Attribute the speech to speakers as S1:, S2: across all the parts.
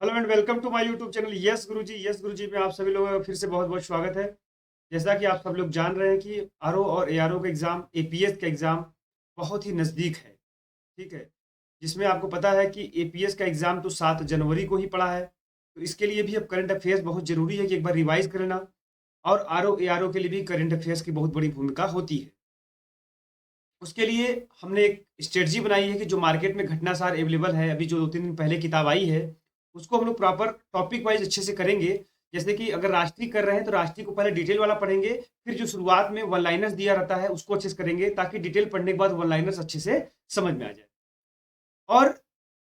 S1: Hello and welcome to my YouTube channel yes Guruji में आप सभी लोगों का फिर से बहुत बहुत स्वागत है। जैसा कि आप सब लोग जान रहे हैं कि आरओ और एआरओ का एग्ज़ाम एपीएस का एग्ज़ाम बहुत ही नज़दीक है। ठीक है, जिसमें आपको पता है कि एपीएस का एग्ज़ाम तो 7 जनवरी को ही पड़ा है। तो इसके लिए भी अब करंट अफेयर्स बहुत ज़रूरी है कि एक बार रिवाइज कर लेना। और आरओ एआरओ के लिए भी करंट अफेयर्स की बहुत बड़ी भूमिका होती है। उसके लिए हमने एक स्ट्रेटजी बनाई है कि जो मार्केट में घटनासार अवेलेबल है, अभी जो 2-3 दिन पहले किताब आई है, उसको हम लोग प्रॉपर टॉपिक वाइज़ अच्छे से करेंगे। जैसे कि अगर राष्ट्रीय कर रहे हैं, तो राष्ट्रीय को पहले डिटेल वाला पढ़ेंगे, फिर जो शुरुआत में वन लाइनर्स दिया रहता है, उसको अच्छे से करेंगे, ताकि डिटेल पढ़ने के बाद वन लाइनर्स अच्छे से समझ में आ जाए। और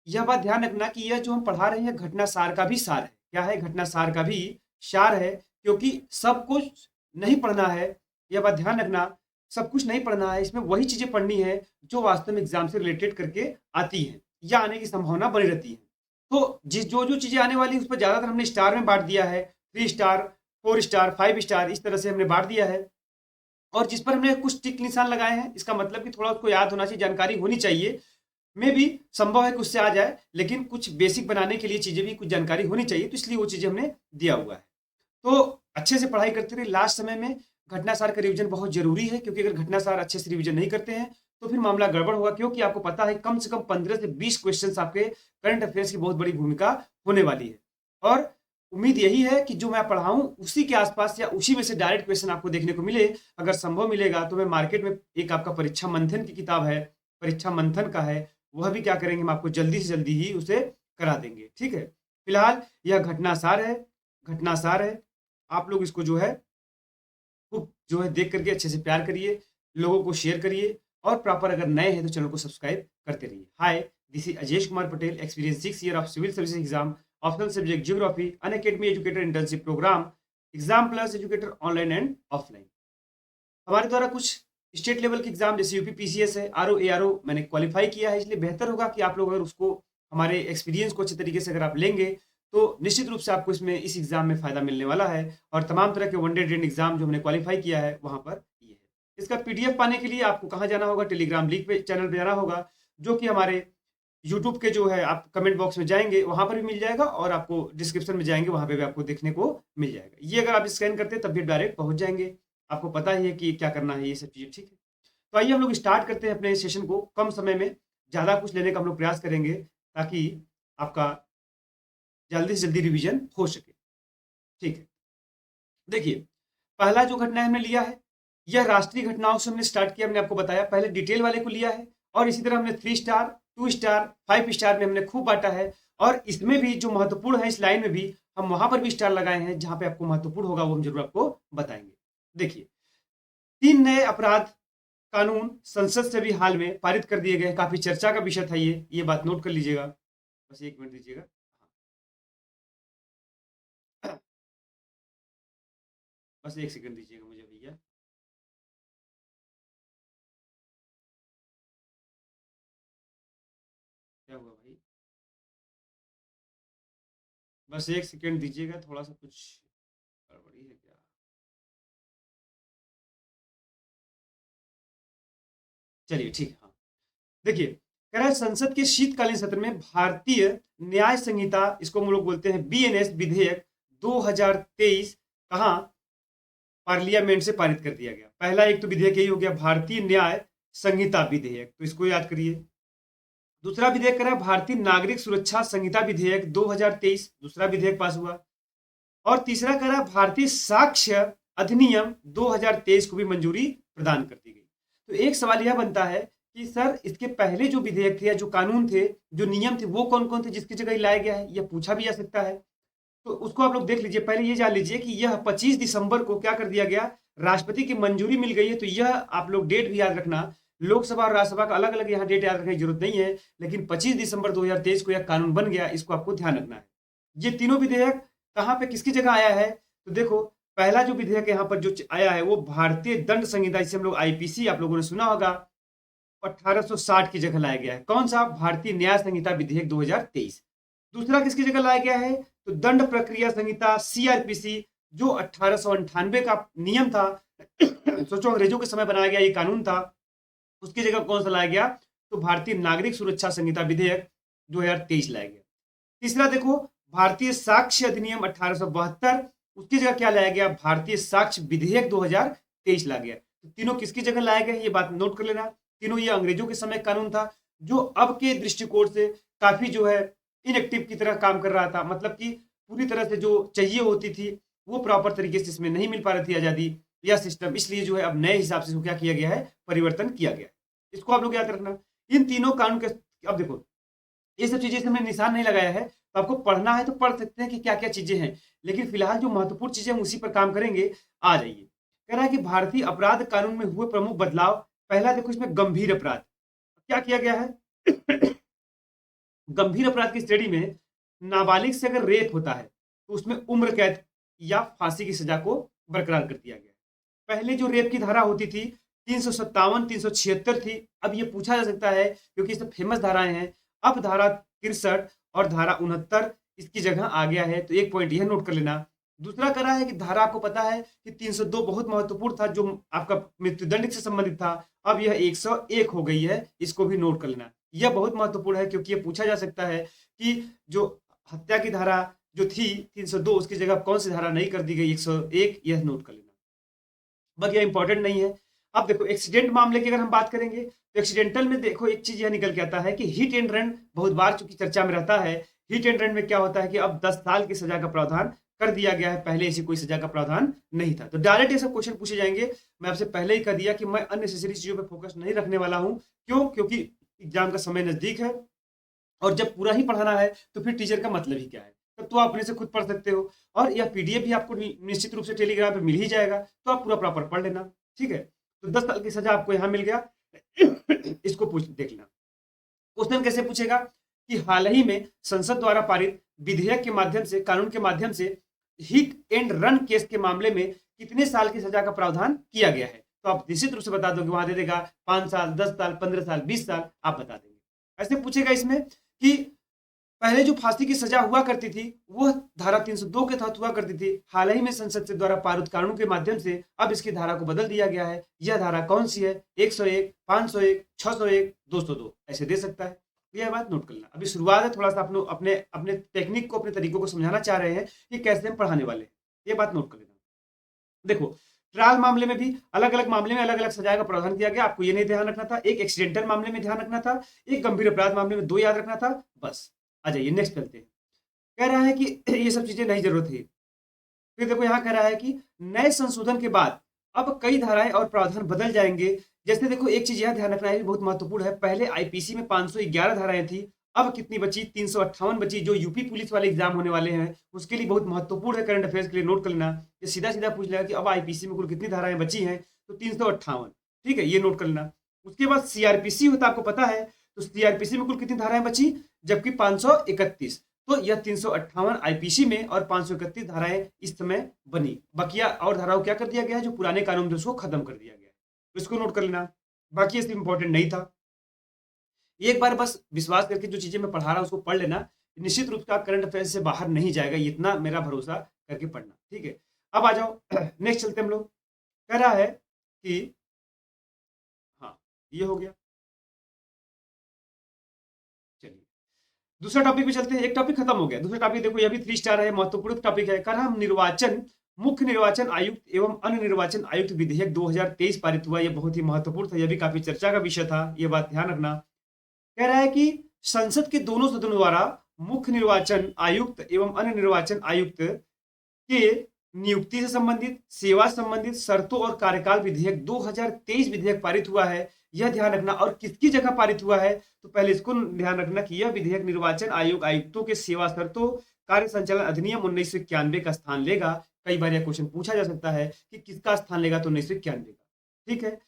S1: यह बात ध्यान रखना कि यह जो हम पढ़ा रहे हैं, घटना सार का भी सार है। क्या है? घटना सार का भी सार है, क्योंकि सब कुछ नहीं पढ़ना है, यह बात ध्यान रखना। सब कुछ नहीं पढ़ना है, इसमें वही चीज़ें पढ़नी है जो वास्तव में एग्ज़ाम से रिलेटेड करके आती हैं या आने की संभावना बनी रहती है। तो जो चीज़ें आने वाली हैं, उस पर ज़्यादातर हमने स्टार में बाँट दिया है, 3 स्टार, 4 स्टार, 5 स्टार, इस तरह से हमने बाँट दिया है। और जिस पर हमने कुछ टिक निशान लगाए हैं, इसका मतलब कि थोड़ा उसको याद होना चाहिए, जानकारी होनी चाहिए। में भी संभव है कि उससे आ जाए, लेकिन कुछ बेसिक बनाने के लिए चीज़ें भी कुछ जानकारी होनी चाहिए, तो इसलिए वो चीज़ें हमने दिया हुआ है। तो अच्छे से पढ़ाई करते रहिए। लास्ट समय में घटनासार का रिवीजन बहुत ज़रूरी है, क्योंकि अगर घटनासार अच्छे से रिवीजन नहीं करते हैं, तो फिर मामला गड़बड़ होगा, क्योंकि आपको पता है कम से कम 15 से 20 क्वेश्चंस आपके करंट अफेयर्स की बहुत बड़ी भूमिका होने वाली है। और उम्मीद यही है कि जो मैं पढ़ाऊँ, उसी के आसपास या उसी में से डायरेक्ट क्वेश्चन आपको देखने को मिले। अगर संभव मिलेगा, तो मैं मार्केट में एक आपका परीक्षा मंथन की किताब है, परीक्षा मंथन का है, वह भी क्या करेंगे, हम आपको जल्दी से जल्दी ही उसे करा देंगे। ठीक है? फिलहाल यह घटनासार है, घटनासार है। आप लोग इसको जो है खूब जो है देख करके अच्छे से प्यार करिए, लोगों को शेयर करिए, और प्रॉपर अगर नए हैं तो चैनल को सब्सक्राइब करते रहिए। Hi, this is Ajesh Kumar Patel, experience 6 year of civil services exam, optional subject geography, Unacademy educator internship program, exam plus educator online and offline. हमारे द्वारा कुछ स्टेट लेवल के एग्जाम जैसे यूपी पीसीएस है, आरओ एआरओ मैंने क्वालिफाई किया है, इसलिए बेहतर होगा कि आप लोग अगर उसको हमारे एक्सपीरियंस को अच्छे तरीके से अगर आप लेंगे, तो निश्चित रूप से आपको इसमें इस एग्जाम में फ़ायदा मिलने वाला है। और तमाम तरह के वनडे ड्रीम एग्जाम जो हमने क्वालिफाई किया है, वहाँ पर ये है। इसका पीडीएफ पाने के लिए आपको कहाँ जाना होगा? टेलीग्राम लिंक पे चैनल पे जाना होगा, जो कि हमारे यूट्यूब के जो है, आप कमेंट बॉक्स में जाएंगे वहाँ पर भी मिल जाएगा, और आपको डिस्क्रिप्शन में जाएंगे वहाँ पे भी आपको देखने को मिल जाएगा। ये अगर आप स्कैन करते हैं, तब भी डायरेक्ट पहुँच जाएंगे। आपको पता ही है कि क्या करना है, ये सब चीज़ें। ठीक है, तो आइए हम लोग स्टार्ट करते हैं अपने सेशन को। कम समय में ज़्यादा कुछ लेने का हम लोग प्रयास करेंगे, ताकि आपका जल्दी से जल्दी रिवीजन हो सके। ठीक है, देखिए, पहला जो घटना हमने लिया है, यह राष्ट्रीय घटनाओं से हमने स्टार्ट किया। हमने आपको बताया, पहले डिटेल वाले को लिया है, और इसी तरह हमने 3 स्टार, 2 स्टार, 5 स्टार में हमने खूब बांटा है। और इसमें भी जो महत्वपूर्ण है, इस लाइन में भी हम वहां पर भी स्टार लगाए हैं, जहां पे आपको महत्वपूर्ण होगा वो हम जरूर आपको बताएंगे। देखिए, 3 नए अपराध कानून संसद से भी हाल में पारित कर दिए गए। काफी चर्चा का विषय था ये बात नोट कर लीजिएगा। बस 1 मिनट दीजिएगा। बस 1 सेकंड दीजिएगा मुझे भैया। क्या हुआ भाई? बस 1 सेकंड दीजिएगा, थोड़ा सा कुछ गड़बड़ी है क्या? चलिए ठीक है, हाँ। देखिए, कह रहा है संसद के शीतकालीन सत्र में भारतीय न्याय संहिता, इसको हम लोग बोलते हैं बीएनएस विधेयक 2023, कहाँ पार्लियामेंट से पारित कर दिया गया। पहला एक तो विधेयक यही हो गया, भारतीय न्याय संहिता विधेयक, तो इसको याद करिए। दूसरा विधेयक करा भारतीय नागरिक सुरक्षा संहिता विधेयक 2023, दूसरा विधेयक पास हुआ। और तीसरा करा भारतीय साक्ष्य अधिनियम 2023 को भी मंजूरी प्रदान कर दी गई। तो एक सवाल यह बनता है कि सर, इसके पहले जो विधेयक थे या जो कानून थे, जो नियम थे, वो कौन कौन थे जिसकी जगह लाया गया है? यह पूछा भी जा सकता है। तो उसको आप लोग देख लीजिए। पहले ये जान लीजिए कि यह 25 दिसंबर को क्या कर दिया गया, राष्ट्रपति की मंजूरी मिल गई है। तो यह आप लोग डेट भी याद रखना, लोकसभा और राज्यसभा का अलग अलग यहाँ डेट याद रखने की जरूरत नहीं है, लेकिन 25 दिसंबर 2023 को यह कानून बन गया, इसको आपको ध्यान रखना है। ये तीनों विधेयक कहाँ पे किसकी जगह आया है? तो देखो, पहला जो विधेयक यहाँ पर जो आया है, वो भारतीय दंड संहिता, जिसे हम लोग आईपीसी आप लोगों ने सुना होगा, 1860 की जगह लाया गया है। कौन सा? भारतीय न्याय संहिता विधेयक 2023। दूसरा किसकी जगह लाया गया है? तो दंड प्रक्रिया संहिता सीआरपीसी, जो 1898 का नियम था। सोचो, अंग्रेजों के समय बनाया गया ये कानून था, उसकी जगह कौन सा लाया गया? तो भारतीय नागरिक सुरक्षा संहिता विधेयक 2023 लाया गया। तीसरा देखो, भारतीय साक्ष्य अधिनियम 1872, उसकी जगह क्या लाया गया, भारतीय साक्ष्य विधेयक 2023 लाया गया। तो तीनों किसकी जगह लाए गए, ये बात नोट कर लेना। तीनों ये अंग्रेजों के समय कानून था, जो अब के दृष्टिकोण से काफी जो है इनएक्टिव की तरह काम कर रहा था, मतलब कि पूरी तरह से जो चाहिए होती थी वो प्रॉपर तरीके से इसमें नहीं मिल पा रही थी आजादी या सिस्टम, इसलिए जो है अब नए हिसाब से इसको क्या किया गया है, परिवर्तन किया गया है। इसको आप लोग याद रखना। इन तीनों कानून के, अब देखो ये सब चीजें इसमें निशान नहीं लगाया है, तो आपको पढ़ना है तो पढ़ सकते हैं कि क्या क्या चीजें हैं, लेकिन फिलहाल जो महत्वपूर्ण चीजें हम उसी पर काम करेंगे। आ जाइए, कह रहा है कि भारतीय अपराध कानून में हुए प्रमुख बदलाव। पहला देखो इसमें गंभीर अपराध क्या किया गया है। गंभीर अपराध की श्रेणी में नाबालिग से अगर रेप होता है तो उसमें उम्र कैद या फांसी की सजा को बरकरार कर दिया गया। पहले जो रेप की धारा होती थी 357, 376 थी, अब ये पूछा जा सकता है क्योंकि सब फेमस धाराएं हैं। अब धारा 63 और धारा 69 इसकी जगह आ गया है, तो एक पॉइंट यह नोट कर लेना। दूसरा करा है कि धारा आपको पता है कि 302 बहुत महत्वपूर्ण था, जो आपका मृत्युदंड से संबंधित था, अब यह 101 हो गई है, इसको भी नोट कर लेना। यह बहुत महत्वपूर्ण है क्योंकि यह पूछा जा सकता है कि जो हत्या की धारा जो थी 302 उसकी जगह कौन सी धारा नहीं कर दी गई 101, यह नोट कर लेना, बाकी यह इंपॉर्टेंट नहीं है। अब देखो एक्सीडेंट मामले की अगर हम बात करेंगे तो एक्सीडेंटल में देखो एक चीज यह निकल के आता है कि हिट एंड रन बहुत बार चूंकि चर्चा में रहता है। हिट एंड रन में क्या होता है कि अब 10 साल की सजा का प्रावधान कर दिया गया है, पहले ऐसी कोई सजा का प्रावधान नहीं था। तो डायरेक्ट ये सब क्वेश्चन पूछे जाएंगे। मैं आपसे पहले ही कह दिया कि मैं अननेसेसरी चीजों पर फोकस नहीं रखने वाला हूं। क्यों? क्योंकि एग्जाम का समय नजदीक है और जब पूरा ही पढ़ाना है तो फिर टीचर का मतलब ही क्या है। तब तो आप अपने से खुद पढ़ सकते हो और यह पीडीएफ भी आपको निश्चित रूप से टेलीग्राम पे मिल ही जाएगा, तो आप पूरा प्रॉपर पढ़ लेना। ठीक है, तो 10 साल की सजा आपको यहाँ मिल गया। इसको पूछ देख लेना। क्वेश्चन कैसे पूछेगा कि हाल ही में संसद द्वारा पारित विधेयक के माध्यम से, कानून के माध्यम से हिट एंड रन केस के मामले में कितने साल की सजा का प्रावधान किया गया है, तो आप निश्चित रूप से बता दोगे, वहां दे देगा 5 साल, 10 साल, 15 साल, 20 साल, आप बता देंगे। ऐसे पूछेगा इसमें कि पहले जो फांसी की सजा हुआ करती थी वो धारा 302 के तहत हुआ करती थी, हाल ही में संसद से द्वारा पारित कानून के माध्यम से अब इसकी धारा को बदल दिया गया है। यह धारा कौन सी है? 101, 501, 601, 202, ऐसे दे सकता है। यह बात नोट कर लेना। अभी शुरुआत है, थोड़ा सा अपने अपने टेक्निक को, अपने तरीकों को समझाना चाह रहे हैं कि कैसे हम पढ़ाने वाले हैं, ये बात नोट कर लेना। देखो ट्रायल मामले में भी अलग अलग मामले में अलग अलग सजा का प्रावधान किया गया, आपको ये नहीं ध्यान रखना था। एक एक्सीडेंटल मामले में ध्यान रखना था, एक गंभीर अपराध मामले में 2 याद रखना था, बस। आ जाइए नेक्स्ट चलते हैं। कह रहा है कि ये सब चीजें नहीं जरूरत है। फिर देखो यहाँ कह रहा है कि नए संशोधन के बाद अब कई धाराएं और प्रावधान बदल जाएंगे। जैसे देखो एक चीज यह ध्यान रखना है, बहुत महत्वपूर्ण है। पहले आईपीसी में 511 धाराएं थी, अब कितनी बची? 358 बची, जो यूपी पुलिस वाले एग्जाम होने वाले हैं उसके लिए बहुत महत्वपूर्ण है, करंट अफेयर्स के लिए नोट कर लेना। ये सीधा सीधा पूछ लेगा कि अब आईपीसी में कुल कितनी धाराएं बची हैं, तो 358। ठीक है, ये नोट कर लेना। उसके बाद सीआरपीसी होता है, आपको पता है, तो सीआरपीसी में कुल कितनी धाराएं बची? जबकि 531, तो यह 358 आईपीसी में और 531 धाराएं इस समय बनी। बकिया और धाराओं क्या कर दिया गया है, जो पुराने कानून थे उसको खत्म कर दिया गया है, तो इसको नोट कर लेना। बाकी इसलिए इंपॉर्टेंट नहीं था। एक बार बस विश्वास करके जो चीजें मैं पढ़ा रहा हूं उसको पढ़ लेना, निश्चित रूप से आप करंट अफेयर्स से बाहर नहीं जाएगा, इतना मेरा भरोसा करके पढ़ना। ठीक है, अब आ जाओ नेक्स्ट चलते हम लोग। कह रहा है कि हाँ ये हो गया, चलिए दूसरा टॉपिक पे चलते हैं। एक टॉपिक खत्म हो गया, दूसरा टॉपिक देखो, यह भी 3 स्टार है, महत्वपूर्ण टॉपिक है। कह रहा हम निर्वाचन, मुख्य निर्वाचन आयुक्त एवं अन्य निर्वाचन आयुक्त विधेयक 2023 पारित हुआ। यह बहुत ही महत्वपूर्ण था, यह भी काफी चर्चा का विषय था, यह बात ध्यान रखना। कह रहा है कि संसद के दोनों सदनों द्वारा मुख्य निर्वाचन आयुक्त एवं अन्य निर्वाचन आयुक्त के नियुक्ति से संबंधित, सेवा संबंधित शर्तों और कार्यकाल विधेयक 2023 विधेयक पारित हुआ है। यह ध्यान रखना। और किसकी जगह पारित हुआ है, तो पहले इसको ध्यान रखना कि यह विधेयक निर्वाचन आयोग आयुक्तों के सेवा शर्तों कार्य संचालन अधिनियम 1991 का स्थान लेगा। कई बार यह क्वेश्चन पूछा जा सकता है कि किसका स्थान लेगा, तो 1991 का। ठीक है,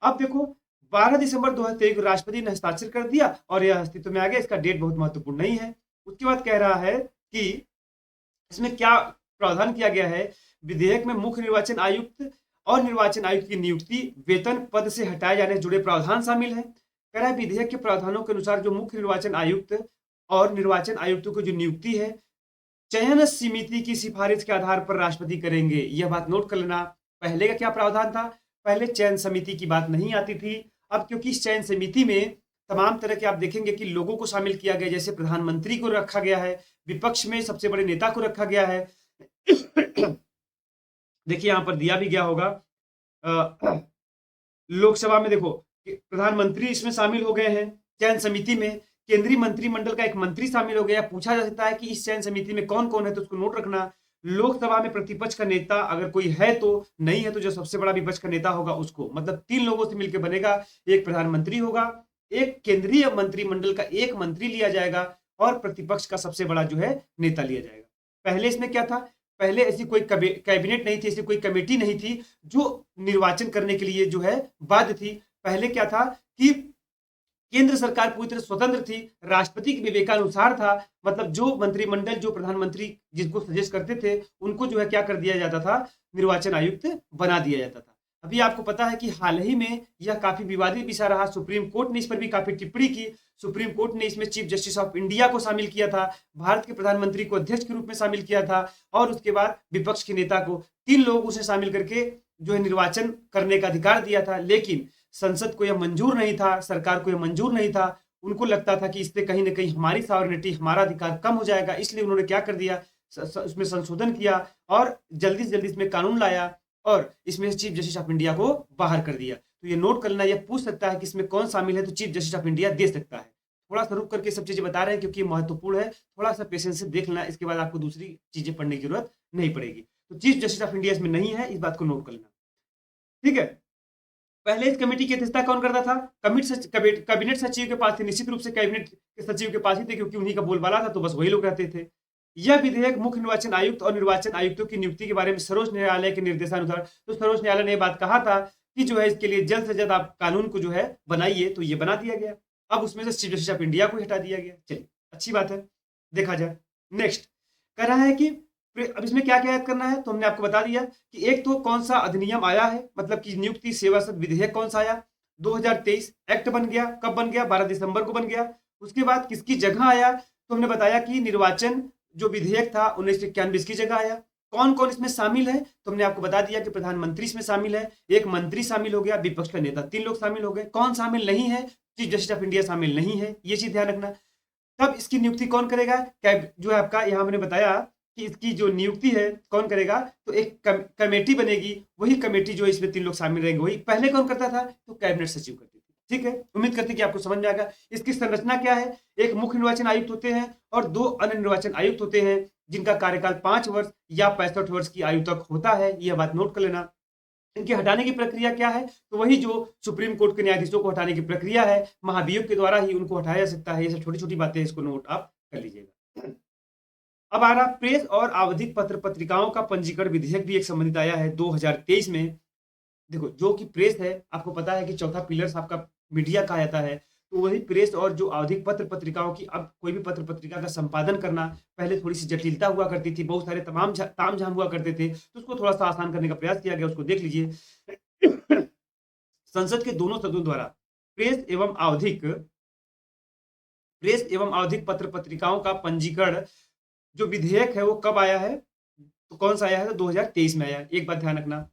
S1: अब देखो 12 दिसंबर 2023 को राष्ट्रपति ने हस्ताक्षर कर दिया और यह अस्तित्व में आ गया। इसका डेट बहुत महत्वपूर्ण नहीं है। उसके बाद कह रहा है कि इसमें क्या प्रावधान किया गया है, विधेयक में मुख्य निर्वाचन आयुक्त और निर्वाचन आयुक्त की नियुक्ति, वेतन, पद से हटाए जाने से जुड़े प्रावधान शामिल है। कह रहा है विधेयक के प्रावधानों के अनुसार जो मुख्य निर्वाचन आयुक्त और निर्वाचन आयुक्तों की जो नियुक्ति है, चयन समिति की सिफारिश के आधार पर राष्ट्रपति करेंगे। यह बात नोट कर लेना। पहले का क्या प्रावधान था, पहले चयन समिति की बात नहीं आती थी। अब क्योंकि इस चयन समिति में तमाम तरह के आप देखेंगे कि लोगों को शामिल किया गया, जैसे प्रधानमंत्री को रखा गया है, विपक्ष में सबसे बड़े नेता को रखा गया है। देखिए यहाँ पर दिया भी गया होगा, लोकसभा में देखो कि प्रधानमंत्री इसमें शामिल हो गए हैं चयन समिति में, केंद्रीय मंत्रिमंडल का एक मंत्री शामिल हो गया। पूछा जा सकता है कि इस चयन समिति में कौन कौन है, तो उसको नोट रखना। लोकसभा में प्रतिपक्ष का नेता अगर कोई है तो, नहीं है तो जो सबसे बड़ा विपक्ष का नेता होगा उसको, मतलब 3 लोगों से मिलकर बनेगा। एक प्रधानमंत्री होगा, एक केंद्रीय मंत्रिमंडल का एक मंत्री लिया जाएगा और प्रतिपक्ष का सबसे बड़ा जो है नेता लिया जाएगा। पहले इसमें क्या था, पहले ऐसी कोई कैबिनेट नहीं थी, ऐसी कोई कमेटी नहीं थी जो निर्वाचन करने के लिए जो है बाध्य थी। पहले क्या था कि केंद्र सरकार पूरी तरह स्वतंत्र थी, राष्ट्रपति के विवेकानुसार था। मतलब जो मंत्रिमंडल, जो प्रधानमंत्री जिसको सजेस्ट करते थे, उनको जो है क्या कर दिया जाता था, निर्वाचन आयुक्त बना दिया जाता था। अभी आपको पता है कि हाल ही में यह काफी विवादित विषय रहा, सुप्रीम कोर्ट ने इस पर भी काफी टिप्पणी की। सुप्रीम कोर्ट ने इसमें चीफ जस्टिस ऑफ इंडिया को शामिल किया था, भारत के प्रधानमंत्री को अध्यक्ष के रूप में शामिल किया था, और उसके बाद विपक्ष के नेता को, 3 लोग उसे शामिल करके जो है निर्वाचन करने का अधिकार दिया था। लेकिन संसद को यह मंजूर नहीं था, सरकार को यह मंजूर नहीं था। उनको लगता था कि इससे कहीं ना कहीं हमारी सॉवरेनिटी, हमारा अधिकार कम हो जाएगा, इसलिए उन्होंने क्या कर दिया, उसमें संशोधन किया और जल्दी से जल्दी इसमें कानून लाया और इसमें चीफ जस्टिस ऑफ इंडिया को बाहर कर दिया। तो ये नोट कर लेना, यह पूछ सकता है कि इसमें कौन शामिल है, तो चीफ जस्टिस ऑफ इंडिया दे सकता है। थोड़ा सा रुक करके सब चीजें बता रहे हैं क्योंकि महत्वपूर्ण है, थोड़ा सा पेशेंस से देख लेना, इसके बाद आपको दूसरी चीजें पढ़ने की जरूरत नहीं पड़ेगी। तो चीफ जस्टिस ऑफ इंडिया इसमें नहीं है, इस बात को नोट कर लेना, ठीक है। पहले इस कमेटी की अध्यक्षता कौन करता था, कैबिनेट सचिव के पास थे, निश्चित रूप से कैबिनेट के सचिव के पास ही थे क्योंकि उन्हीं का बोलबाला था, तो बस वही लोग रहते थे। यह विधेयक मुख्य निर्वाचन आयुक्त और निर्वाचन आयुक्तों की नियुक्ति के बारे में सर्वोच्च न्यायालय के निर्देशानुसार, तो सर्वोच्च न्यायालय ने यह बात कहा था कि जो है इसके लिए जल्द से जल्द आप कानून को जो है बनाइए, तो ये बना दिया गया। अब उसमें से चीफ जस्टिस ऑफ इंडिया को हटा दिया गया। चलिए अच्छी बात है, देखा जाए। नेक्स्ट कह रहा है कि अब इसमें क्या क्या ऐड करना है, तो हमने आपको बता दिया कि एक तो कौन सा अधिनियम आया है, मतलब कि नियुक्ति सेवा सद विधेयक कौन सा आया, 2023 एक्ट बन गया। कब बन गया, 12 दिसंबर को बन गया। उसके बाद किसकी जगह आया, तो हमने बताया कि निर्वाचन जो विधेयक था 1991 इसकी जगह आया। कौन कौन इसमें शामिल है, तो हमने आपको बता दिया कि प्रधानमंत्री इसमें शामिल है, एक मंत्री शामिल हो गया, विपक्ष का नेता, 3 लोग शामिल हो गए। कौन शामिल नहीं है, चीफ जस्टिस ऑफ इंडिया शामिल नहीं है, ये चीज ध्यान रखना। तब इसकी नियुक्ति कौन करेगा, जो है आपका यहाँ हमने बताया कि इसकी जो नियुक्ति है कौन करेगा, तो एक कमेटी बनेगी, वही कमेटी जो इसमें 3 लोग शामिल रहेंगे। वही पहले कौन करता था, तो कैबिनेट सचिव करती थी। ठीक है, उम्मीद करते कि आपको समझ में आएगा। इसकी संरचना क्या है, एक मुख्य निर्वाचन आयुक्त होते हैं और 2 अन्य निर्वाचन आयुक्त होते हैं जिनका कार्यकाल 5 वर्ष या 65 वर्ष की आयु तक होता है। यह बात नोट कर लेना। इनके हटाने की प्रक्रिया क्या है, तो वही जो सुप्रीम कोर्ट के न्यायाधीशों को हटाने की प्रक्रिया है, महाभियोग के द्वारा ही उनको हटाया जा सकता है। ये सब छोटी छोटी बातें, इसको नोट आप कर लीजिएगा। अब आ रहा प्रेस और आवधिक पत्र पत्रिकाओं का पंजीकरण विधेयक भी एक संबंधित आया है 2023 में। देखो जो कि प्रेस है, आपको पता है कि चौथा पिलर आपका मीडिया कहा जाता है, तो वही प्रेस और जो आवधिक पत्र पत्रिकाओं की, अब कोई भी पत्र पत्रिका का संपादन करना पहले थोड़ी सी जटिलता हुआ करती थी, बहुत सारे ताम झाम हुआ करते थे, तो उसको थोड़ा सा आसान करने का प्रयास किया गया। उसको देख लीजिए। संसद के दोनों सदनों द्वारा प्रेस एवं आवधिक पत्र पत्रिकाओं का पंजीकरण जो विधेयक है वो कब आया है, तो कौन सा आया है, तो 2023 में आया है। एक बात ध्यान रखना,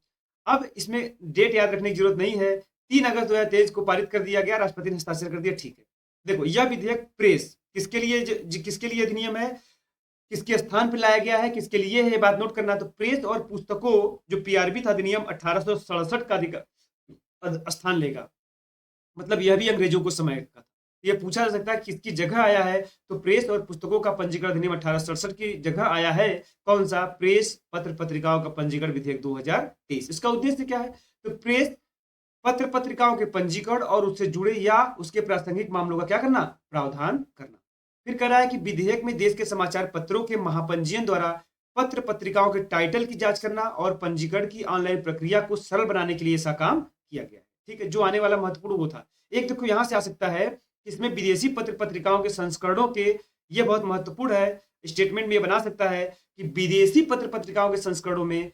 S1: अब इसमें डेट याद रखने की जरूरत नहीं है। 3 अगस्त 2023 को पारित कर दिया गया, राष्ट्रपति ने हस्ताक्षर कर दिया, ठीक है। देखो यह विधेयक प्रेस किसके लिए अधिनियम है, किसके स्थान पर लाया गया है, किसके लिए है, बात नोट करना। तो प्रेस और पुस्तकों जो पीआरबी था अधिनियम 1867 का स्थान लेगा, मतलब यह भी अंग्रेजों को समय का था। ये पूछा जा सकता है किसकी जगह आया है, तो प्रेस और पुस्तकों का पंजीकरण अधिनियम 1867 की जगह आया है। कौन सा, प्रेस पत्र पत्रिकाओं का पंजीकरण विधेयक 2023। इसका उद्देश्य क्या है, तो प्रेस पत्र पत्रिकाओं के पंजीकरण और उससे जुड़े या उसके प्रासंगिक मामलों का क्या करना, प्रावधान करना। फिर कह रहा है कि विधेयक में देश के समाचार पत्रों के महापंजीयन द्वारा पत्र पत्रिकाओं के टाइटल की जांच करना और पंजीकरण की ऑनलाइन प्रक्रिया को सरल बनाने के लिए ऐसा काम किया गया है। ठीक है, जो आने वाला महत्वपूर्ण वो था। एक देखो यहां से आ सकता है, इसमें विदेशी पत्र पत्रिकाओं के संस्करणों के, ये बहुत महत्वपूर्ण है, स्टेटमेंट में ये बना सकता है कि विदेशी पत्र पत्रिकाओं के संस्करणों में